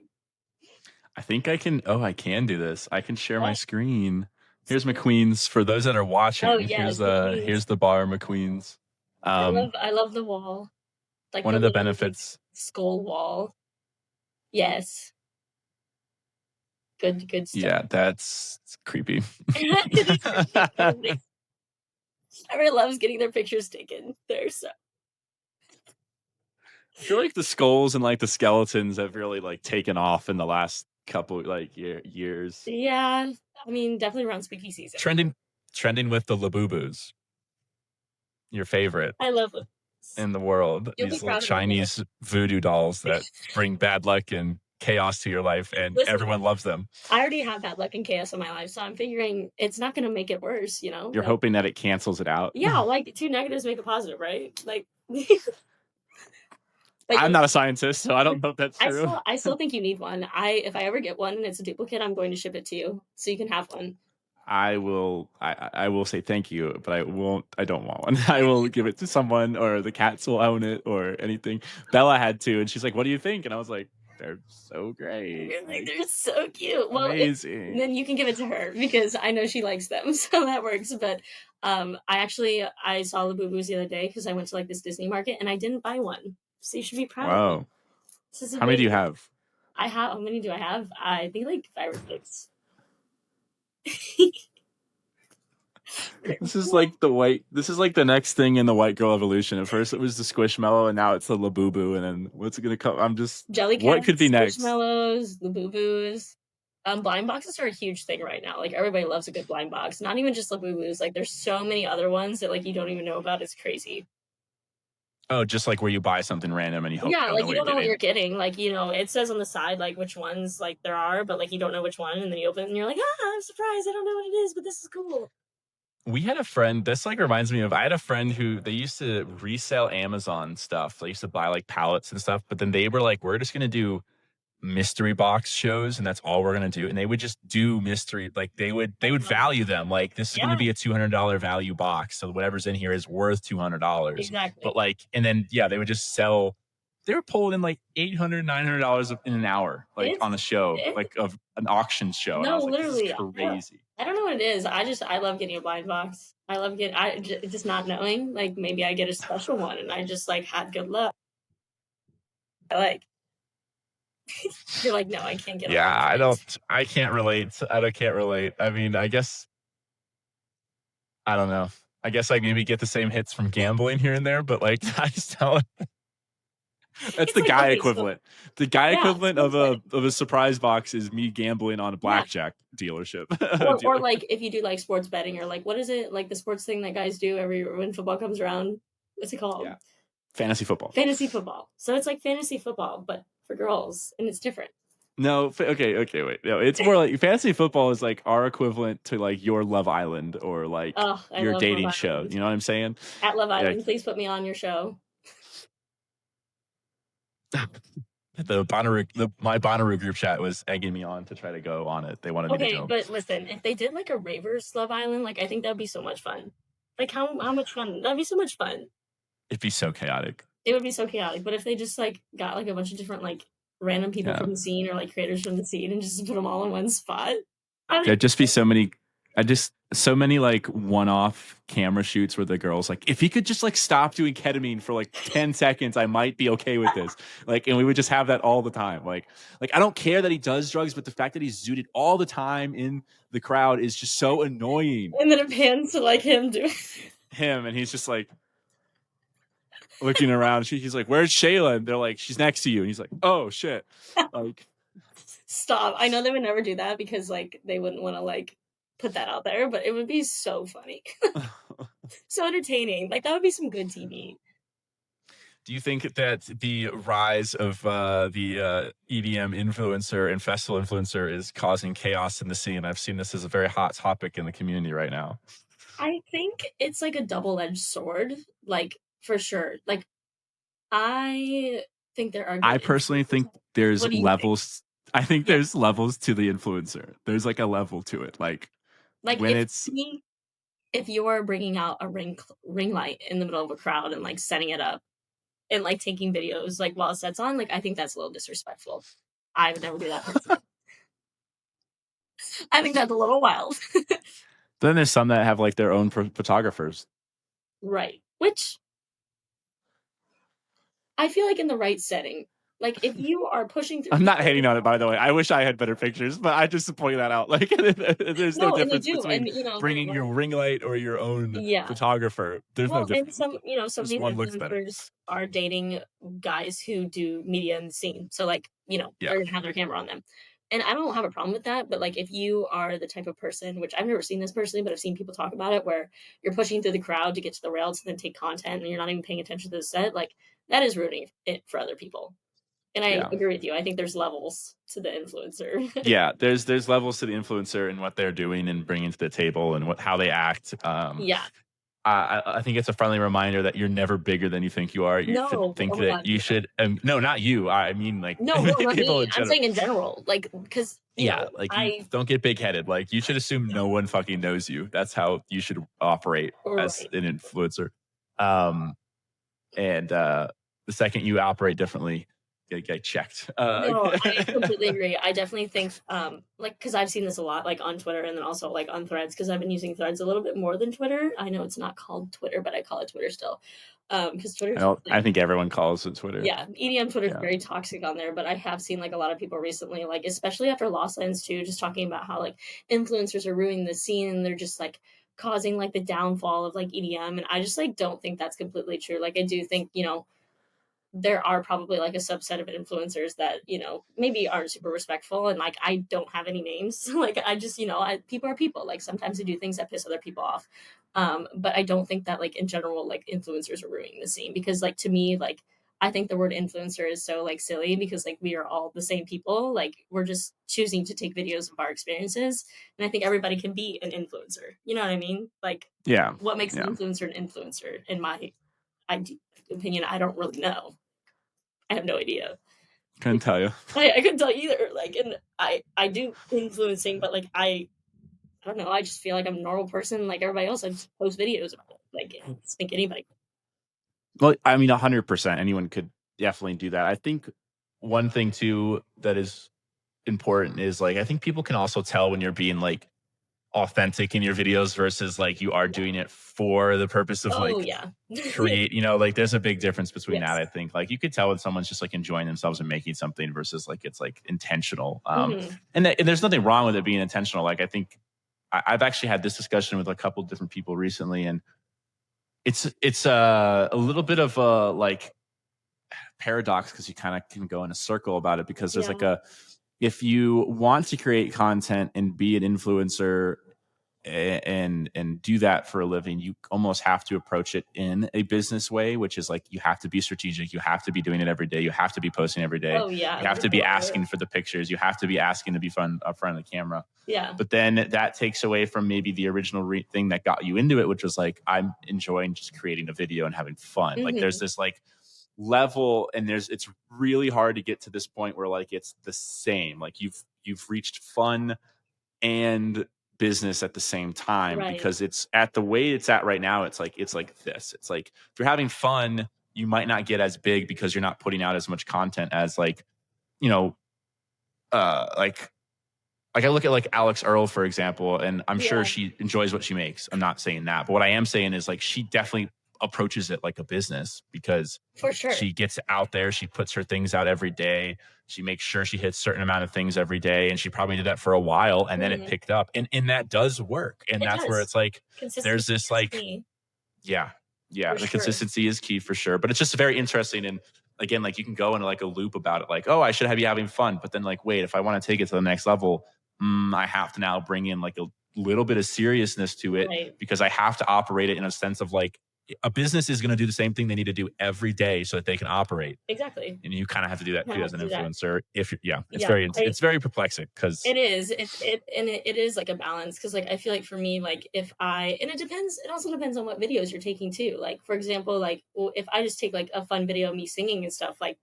I think I can. Oh, I can do this. I can share my Yeah. screen. Here's McQueen's for those that are Oh watching. yes, Here's McQueen's. the bar McQueen's. Um, I love the wall. Like one the of the little like benefits. skull wall. Yes. Good stuff. Yeah, that's creepy. It is creepy. Everybody loves getting their pictures taken. They're so I feel like the skulls and like the skeletons have really like taken off in the last couple like years. yeah. I mean, definitely around spooky season. Trending with the Labubus, your favorite I love them. in the world. You'll be These little proud of me. Chinese voodoo dolls that bring bad luck and chaos to your life, and Listen, everyone loves them. I already have bad luck and chaos in my life, so I'm figuring it's not going to make it worse. You know, You're like hoping that it cancels it out. yeah, like two negatives make a positive, right? Like, like I'm not a scientist, so I don't know if that's true. I still think you need one. If I ever get one and it's a duplicate, I'm going to ship it to you so you can have one. I will say thank you, but I don't want one. I will give it to someone, or the cats will own it or anything. Bella had two, and she's like, what do you think? And I was like, they're so great. Like, They're so cute. Well, amazing. then you can give it to her because I know she likes them, so that works. But I saw the Boo Boos the other day because I went to like this Disney market and I didn't buy one. So you should be proud of me. Wow. This is How many do you amazing. have? I have how many do I have? I think like 5 or 6. This is like the next thing in the white girl evolution. At first it was the Squishmallow and now it's the Labubu, and then what's it gonna come? What could be Jellycats, next? Squishmallows, the Boo Boos. Blind boxes are a huge thing right now. Like everybody loves a good blind box. Not even just the Boo Boos. Like there's so many other ones that like you don't even know about. It's crazy. Oh, just like where you buy something random and you hope you Yeah, don't know like what you you're don't know what getting. you're getting. Like, it says on the side like which ones like there are, but like you don't know which one, and then you open it and you're like, I'm surprised. I don't know what it is, but this is cool. We had a friend, this like reminds me of, I had a friend who they used to resell Amazon stuff. They used to buy like pallets and stuff, but then they were like, we're just gonna do mystery box shows and that's all we're going to do, and they would just do mystery, like they would value them like this is going to Yeah, be a $200 value box, so whatever's in here is worth $200. But exactly. like, and then yeah, they would just sell, they were pulling in like $800-900 in an hour, like It's on a show, it, like of an auction show, and I no, was like, this is literally. crazy. I don't know what it is. I love getting a blind box. I love getting just not knowing. Like maybe I get a special one, and I just like had good luck. I like you're like no, I can't get a Yeah, lot of things. I can't relate. Can't relate. I mean, I guess I don't know. I guess I maybe get the same hits from gambling here and there, but like I just don't. That's It's the like guy okay, so equivalent. The guy yeah, equivalent sports betting. of a surprise box is me gambling on a Yeah, blackjack dealership. or Dealer. like if you do like sports betting or like what is it like the sports thing that guys do every when football comes around? What's it called? Yeah. Fantasy football. Fantasy football. So it's like fantasy football, but for girls, and it's different. No, okay, wait. No, it's more like fantasy football is like our equivalent to like your Love Island or like Oh, I your love Love dating show. Island. You know what I'm saying? At Love Like Island, please put me on your show. my Bonnaroo group chat was egging me on to try to go on it. They wanted me to Okay, go. but listen, if they did like a Ravers Love Island, like I think that'd be so much fun. Like how much fun? That'd be so much fun. It'd be so chaotic. It would be so chaotic. But if they just like got like a bunch of different like random people Yeah. from the scene or like creators from the scene and just put them all in one spot, I There'd think just be so many, so many like one-off camera shoots where the girls like, if he could just like stop doing ketamine for like 10 seconds, I might be okay with this. Like, and we would just have that all the time. Like I don't care that he does drugs, but the fact that he's zooted all the time in the crowd is just so annoying. and then it pans to like him doing Him, and he's just like looking around. He's like, "Where's Shayla?" And they're like, "She's next to you." And he's like, "Oh shit!" Like, stop. I know they would never do that because like they wouldn't want to like put that out there, but it would be so funny. So entertaining. Like that would be some good TV. do you think that the rise of the EDM influencer and festival influencer is causing chaos in the scene? I've seen this as a very hot topic in the community right now. I think it's like a double-edged sword, like for sure. Like I think there are I good personally influencers. think there's What do you think? levels. I think Yeah. there's levels to the influencer. There's like a level to it. Like Like when it's if you're bringing out a ring light in the middle of a crowd and like setting it up and like taking videos like while it sets on, like I think that's a little disrespectful. I would never do that personally. I think that's a little wild. then there's some that have like their own photographers. Right. Which I feel like in the right setting, like if you are pushing through I'm not people, hating on it, by the way. I wish I had better pictures, but I just point that out. Like, there's no no, and they difference do, between and bringing your ring light or your own yeah. photographer. There's no Well, and difference. some of Just these one looks better. influencers are dating guys who do media in the scene. So like, Yeah. they're gonna have their camera on them. And I don't have a problem with that, but like if you are the type of person, which I've never seen this personally, but I've seen people talk about it, where you're pushing through the crowd to get to the rails and then take content and you're not even paying attention to the set, like that is ruining it for other people. And I Yeah. agree with you. I think there's levels to the influencer. Yeah. There's levels to the influencer and what they're doing and bringing to the table and how they act. Yeah. I think it's a friendly reminder that you're never bigger than you think you are. You should No. think Oh my that God. you should. No, not you. I mean, like No, not people me. in I'm general. saying in general. Like, because, Yeah, like you I, don't get big headed. Like you should assume no one fucking knows you. That's how you should operate as right. an influencer. And the second you operate differently, get checked. No, I completely agree. I definitely think, like, because I've seen this a lot, like, on Twitter and then also, like, on Threads, because 'cause I've been using Threads a little bit more than Twitter. I know it's not called Twitter, but I call it Twitter still. Because Twitter's I like think everyone calls it Twitter. yeah, EDM Twitter is Yeah. very toxic on there, but I have seen, like, a lot of people recently, like, especially after Lost Lands too, just talking about how, like, influencers are ruining the scene and they're just, like, causing, like, the downfall of, like, EDM, and I just, like, don't think that's completely true. Like, I do think, there are probably like a subset of influencers that maybe aren't super respectful, and like I don't have any names. Like I just people are people, like sometimes they do things that piss other people off, but I don't think that like in general like influencers are ruining the scene, because like to me like I think the word influencer is so like silly, because like we are all the same people, like we're just choosing to take videos of our experiences, and I think everybody can be an influencer, you know what I mean? Like Yeah. what makes Yeah. an influencer in my opinion, I don't really know. I have no idea. Couldn't tell you. I couldn't tell you either. Like, and I do influencing, but like I don't know. I just feel like I'm a normal person, like everybody else. I just post videos about it. Like, I just think anybody. Well, I mean, 100%. Anyone could definitely do that. I think one thing too that is important is like I think people can also tell when you're being like authentic in your videos versus like you are doing it for the purpose of Oh like yeah. create, like there's a big difference between that. Yes. I think like you could tell when someone's just like enjoying themselves and making something versus like it's like intentional. Hmm. And there's nothing wrong with it being intentional. Like I think I've actually had this discussion with a couple different people recently, and it's a little bit of a like paradox because you kind of can go in a circle about it, because there's like Yeah. a if you want to create content and be an influencer and do that for a living, you almost have to approach it in a business way, which is like you have to be strategic, you have to be doing it every day, you have to be posting every day, Oh yeah. you have Like, to be asking for the pictures, you have to be asking to be fun up front of the camera. yeah. But then that takes away from maybe the original thing that got you into it, which was like I'm enjoying just creating a video and having fun. Like there's Hmm. this like level, and it's really hard to get to this point where like it's the same, like you've reached fun and business at the same time, Right. because it's at the way it's at right now. It's like this. It's like if you're having fun, you might not get as big because you're not putting out as much content as like, you know, like I look at like Alex Earl, for example, and I'm sure Yeah. she enjoys what she makes. I'm not saying that, but what I am saying is like she definitely approaches it like a business, because For sure. she gets out there, she puts her things out every day, she makes sure she hits certain amount of things every day, and she probably did that for a while, and then it Hmm. picked up, and that does work, and It that's where does. it's like there's Consistency this is like key. yeah. Yeah. For The sure. consistency is key for sure. But it's just very interesting. And again, like you can go into like a loop about it. Like, oh, I should have you having fun. But then like, wait, if I want to take it to the next level, I have to now bring in like a little bit of seriousness to it, Right. because I have to operate it in a sense of like a business is going to do the same thing they need to do every day so that they can operate. Exactly. And you kind of have to do that I too have as to an do that. influencer. If you're, yeah, Yeah. it's very perplexing because It is. It is like a balance, because like I feel like for me, like if I and it depends. It also depends on what videos you're taking too. Like for example, like well, if I just take like a fun video of me singing and stuff, like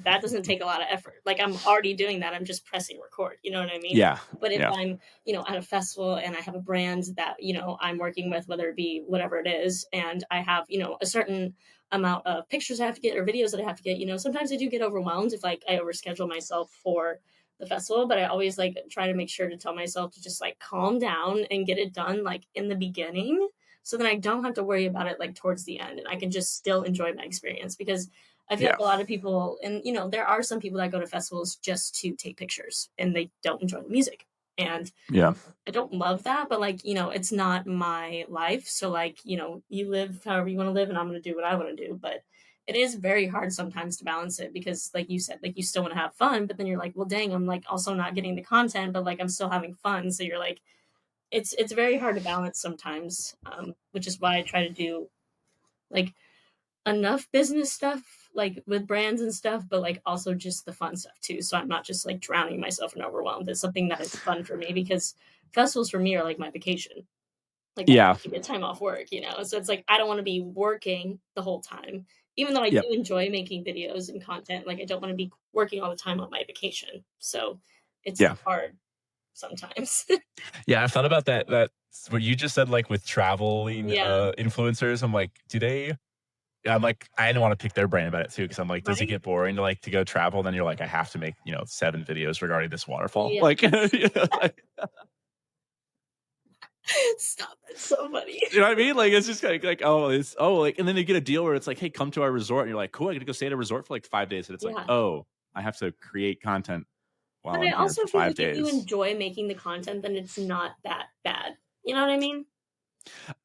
that doesn't take a lot of effort. Like I'm already doing that. I'm just pressing record. You know what I mean? yeah, But if yeah, I'm, at a festival and I have a brand that, I'm working with, whether it be whatever it is, and I have, a certain amount of pictures I have to get or videos that I have to get, sometimes I do get overwhelmed if like I overschedule myself for the festival, but I always like try to make sure to tell myself to just like calm down and get it done like in the beginning, so then I don't have to worry about it like towards the end and I can just still enjoy my experience, because I feel yeah, like a lot of people, and there are some people that go to festivals just to take pictures and they don't enjoy the music. And yeah, I don't love that, but like, it's not my life. So like, you live however you want to live and I'm going to do what I want to do. But it is very hard sometimes to balance it, because like you said, like you still want to have fun, but then you're like, well, dang, I'm like also not getting the content, but like I'm still having fun. So you're like, it's very hard to balance sometimes, which is why I try to do like enough business stuff like with brands and stuff, but like also just the fun stuff too. So I'm not just like drowning myself and overwhelmed. It's something that is fun for me, because festivals for me are like my vacation. Like I yeah, have to get time off work, So it's like I don't want to be working the whole time. Even though I do yep, enjoy making videos and content, like I don't want to be working all the time on my vacation. So it's yeah. hard sometimes. Yeah, I thought about that what you just said, like with traveling Yeah. influencers. I'm like, do they I'm like, I didn't want to pick their brain about it too, because I'm like, does it Right? get boring to like to go travel? Then you're like, I have to make 7 videos regarding this waterfall. Yeah. Like, Stop. It's so funny. you know what I mean? Like, it's just like, oh, like, and then you get a deal where it's like, hey, come to our resort, and you're like, cool, I get to go stay at a resort for like 5 days, and it's like, Yeah. oh, I have to create content while But I'm I here also for feel five like if you days. enjoy making the content, then it's not that bad. You know what I mean?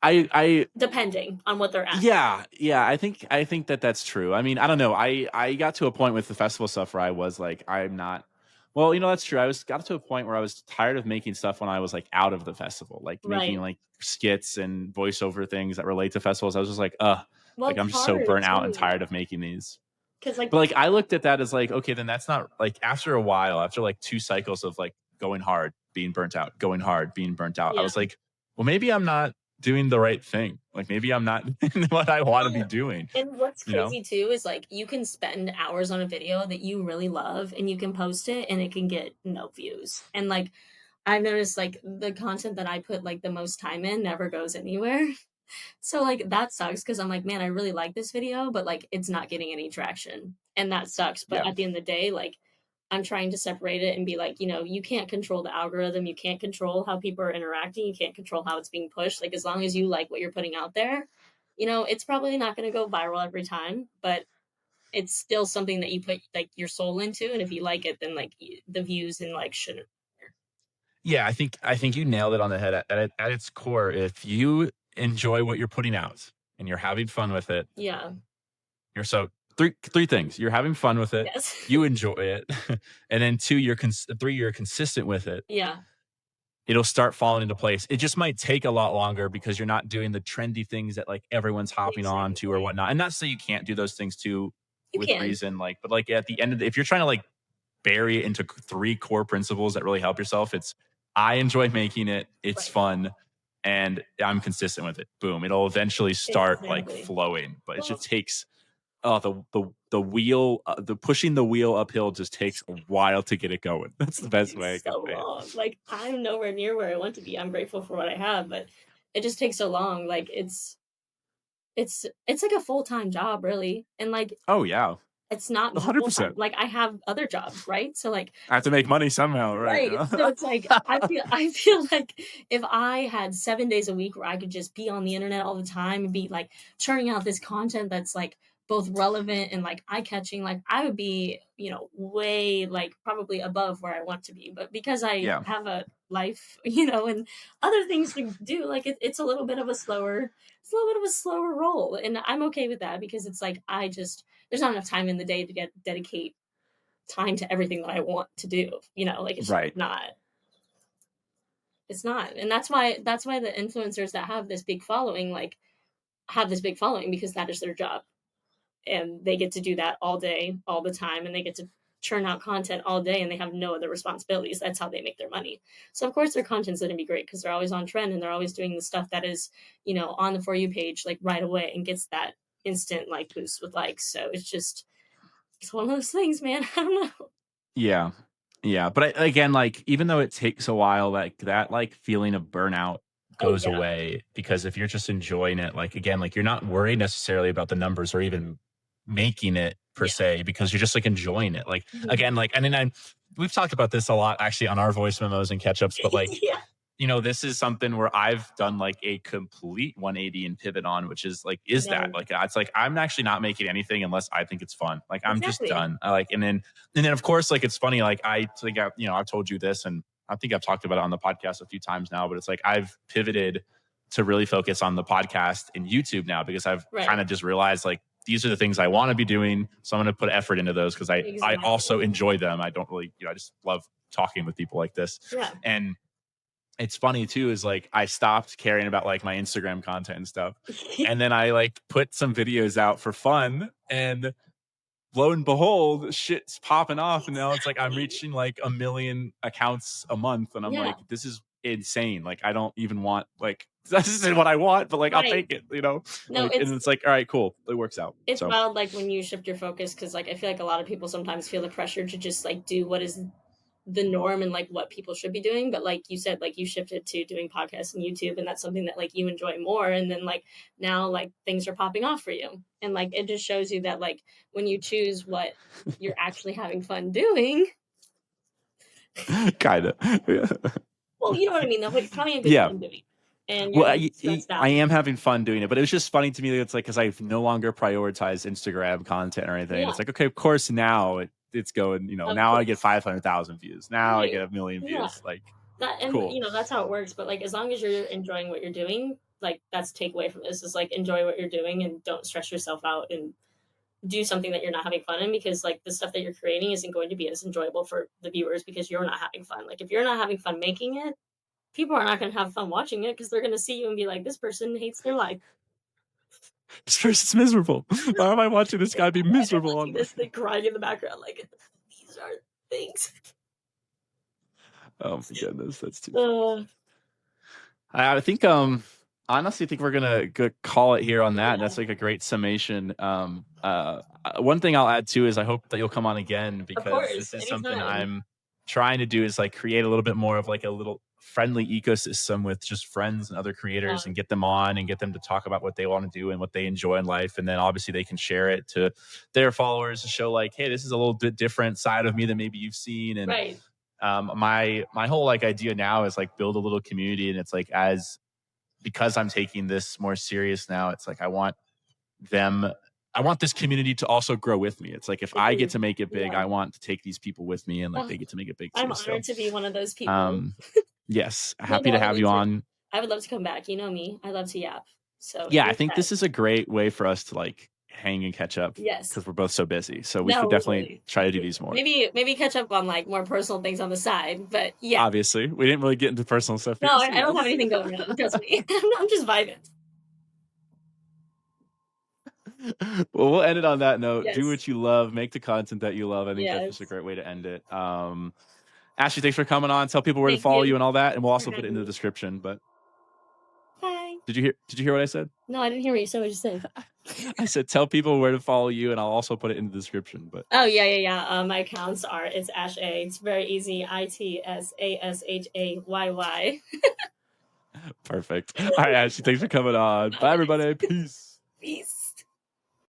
I Depending on what they're asking. yeah, I think that that's true. I mean, I don't know. I got to a point with the festival stuff where I was like, I'm not. Well, that's true. I was got to a point where I was tired of making stuff when I was like out of the festival, like making Right. like skits and voiceover things that relate to festivals. I was just like, Well, like it's I'm just so hard burnt out and too, tired of making these. because like But like I looked at that as like, okay, then that's not like after a while, after like 2 cycles of like going hard, being burnt out, going hard, being burnt out, I yeah. was like, well, maybe I'm not doing the right thing. Like maybe I'm not doing what I want to be Well, doing, and what's you know? crazy too is like you can spend hours on a video that you really love and you can post it and it can get no views. And like I've noticed like the content that I put like the most time in never goes anywhere. So like that sucks because I'm like, man, I really like this video, but like it's not getting any traction. And that sucks. But Yeah. at the end of the day, like I'm trying to separate it and be like, you can't control the algorithm. You can't control how people are interacting. You can't control how it's being pushed. Like as long as you like what you're putting out there, it's probably not going to go viral every time, but it's still something that you put like your soul into. And if you like it, then like the views and like shouldn't matter. Yeah, I think you nailed it on the head at its core. If you enjoy what you're putting out and you're having fun with it, Yeah. you're so three things. You're having fun with it, Yes. you enjoy it, and then two, three, you're consistent with it. Yeah. It'll start falling into place. It just might take a lot longer because you're not doing the trendy things that like everyone's hopping on to or Exactly. whatnot. And not to say you can't do those things too You with can. reason, like, but like at the end of if you're trying to like bury it into 3 core principles that really help yourself, it's I enjoy making it, it's Right. fun, and I'm consistent with it. Boom. It'll eventually start like Exactly. flowing, but it Well, just takes the wheel, the pushing the wheel uphill just takes a while to get it going. That's the it best way I takes can so say it. long. Like I'm nowhere near where I want to be. I'm grateful for what I have, but it just takes so long. Like it's like a full-time job really. And like Oh yeah, it's not my full time. 100%. Like I have other jobs, right? So like I have to make money somehow, right? right. So it's like I feel like if I had 7 days a week where I could just be on the internet all the time and be like churning out this content that's like both relevant and like eye catching, like I would be, way like probably above where I want to be. But because I Yeah. have a life, and other things to do, like it's a little bit of a slower, it's a little bit of a slower roll. And I'm okay with that because it's like there's not enough time in the day to get dedicate time to everything that I want to do. Like Right. it's not. And that's why the influencers that have this big following, like have this big following because that is their job. And they get to do that all day, all the time, and they get to churn out content all day and they have no other responsibilities. That's how they make their money. So of course their content's gonna be great because they're always on trend and they're always doing the stuff that is, on the For You page like right away and gets that instant like boost with likes. So it's one of those things, man. I don't know. Yeah. Yeah, but again, like, even though it takes a while, like, that, like, feeling of burnout Oh goes yeah. away because if you're just enjoying it, like, again, like, you're not worried necessarily about the numbers or even making it per Yeah. se because you're just, like, enjoying it. Like, Mhm. again, like, and then we've talked about this a lot actually on our voice memos and catch ups, but like, Yeah. this is something where I've done like a complete 180 and pivot on, which is like, is that No. like, it's like, I'm actually not making anything unless I think it's fun. Like, I'm just Exactly. done. I like, and then of course, like, it's funny. Like, I think I've told you this and I think I've talked about it on the podcast a few times now, but it's like, I've pivoted to really focus on the podcast and YouTube now because I've kind Right. of just realized like, these are the things I want to be doing. So I'm going to put effort into those because I also Exactly. enjoy them. I don't really, I just love talking with people like this. Yeah. And it's funny too is like I stopped caring about like my Instagram content and stuff. And then I like put some videos out for fun and lo and behold, shit's popping off. And now it's like I'm Exactly. reaching like 1 million accounts a month. And I'm Yeah. like, this is insane. Like I don't even want like this isn't what I want, but like I'll Right. take it, you know? No, Like and it's like, all right, cool. It works out. it's So wild like when you shift your focus because like I feel like a lot of people sometimes feel the pressure to just like do what is the norm and like what people should be doing. But like you said, like you shifted to doing podcasts and YouTube, and that's something that like you enjoy more. And then like now like things are popping off for you. And like it just shows you that like when you choose what you're actually having fun doing, Kind of. well, you know what I mean though, but you're having a good Yeah. time doing it. And you're Well, not stressed I out. am having fun doing it, but it was just funny to me that it's like because I've no longer prioritized Instagram content or anything. Yeah, It's like, okay, of course now it's going, of now I get course. 500,000 views. Now I Right. get a million Yeah. views. Like, That, and cool. you know, that's how it works. But like as long as you're enjoying what you're doing, like that's the takeaway from this is like enjoy what you're doing and don't stress yourself out and do something that you're not having fun in, because like the stuff that you're creating isn't going to be as enjoyable for the viewers because you're not having fun. Like if you're not having fun making it, people are not going to have fun watching it because they're going to see you and be like, this person hates their life. This person's miserable. Why am I watching this guy be Why am I miserable? watching this thing crying in the background? Like these are things. Oh my goodness, that's too funny. Uh, I think honestly think we're gonna call it here on that. yeah, And that's like a great summation. One thing I'll add too is I hope that you'll come on again of because course, this is something anytime. I'm trying to do is like create a little bit more of like a little friendly ecosystem with just friends and other Yeah, creators and get them on and get them to talk about what they want to do and what they enjoy in life. And then obviously they can share it to their followers to show like, hey, this is a little bit different side of me than maybe you've seen. And right. my whole like idea now is like build a little community. And it's like because I'm taking this more serious now, it's like them I want this community to also grow with me. It's like if I get Agreed. to make it big, Yeah. I want to take these people with me and like Oh, they get to make it big I'm too. So honored to be one of those people. um yes, No, happy no, to I have would you too. on. I would love to come back. You know me. I love to yap. So Yeah, I think anytime. this is a great way for us to like hang and catch up Yes. because we're both so busy. So we No, should definitely literally. try to do these more. Maybe catch up on like more personal things on the side. But yeah. Obviously, we didn't really get into personal stuff. No, We'll I see. don't We'll have see. anything going on. Trust me. I'm just vibing. Well, we'll end it on that note. Do Yes. what you love, make the content that you love. I think that's just a Yes. great way to end it. Ashley, thanks for coming on. Tell people where to Thank follow you you and all that, and we'll for also put it in having the me. description. But Bye. did you hear what I said? No, I didn't hear what you said. What you said? I said tell people where to follow you, and I'll also put it in the description. But Oh yeah. My accounts are it's Ash A. It's very easy. ITSASHAYY. perfect. All right, Ashley, thanks for coming on. Bye, everybody. Peace. Peace.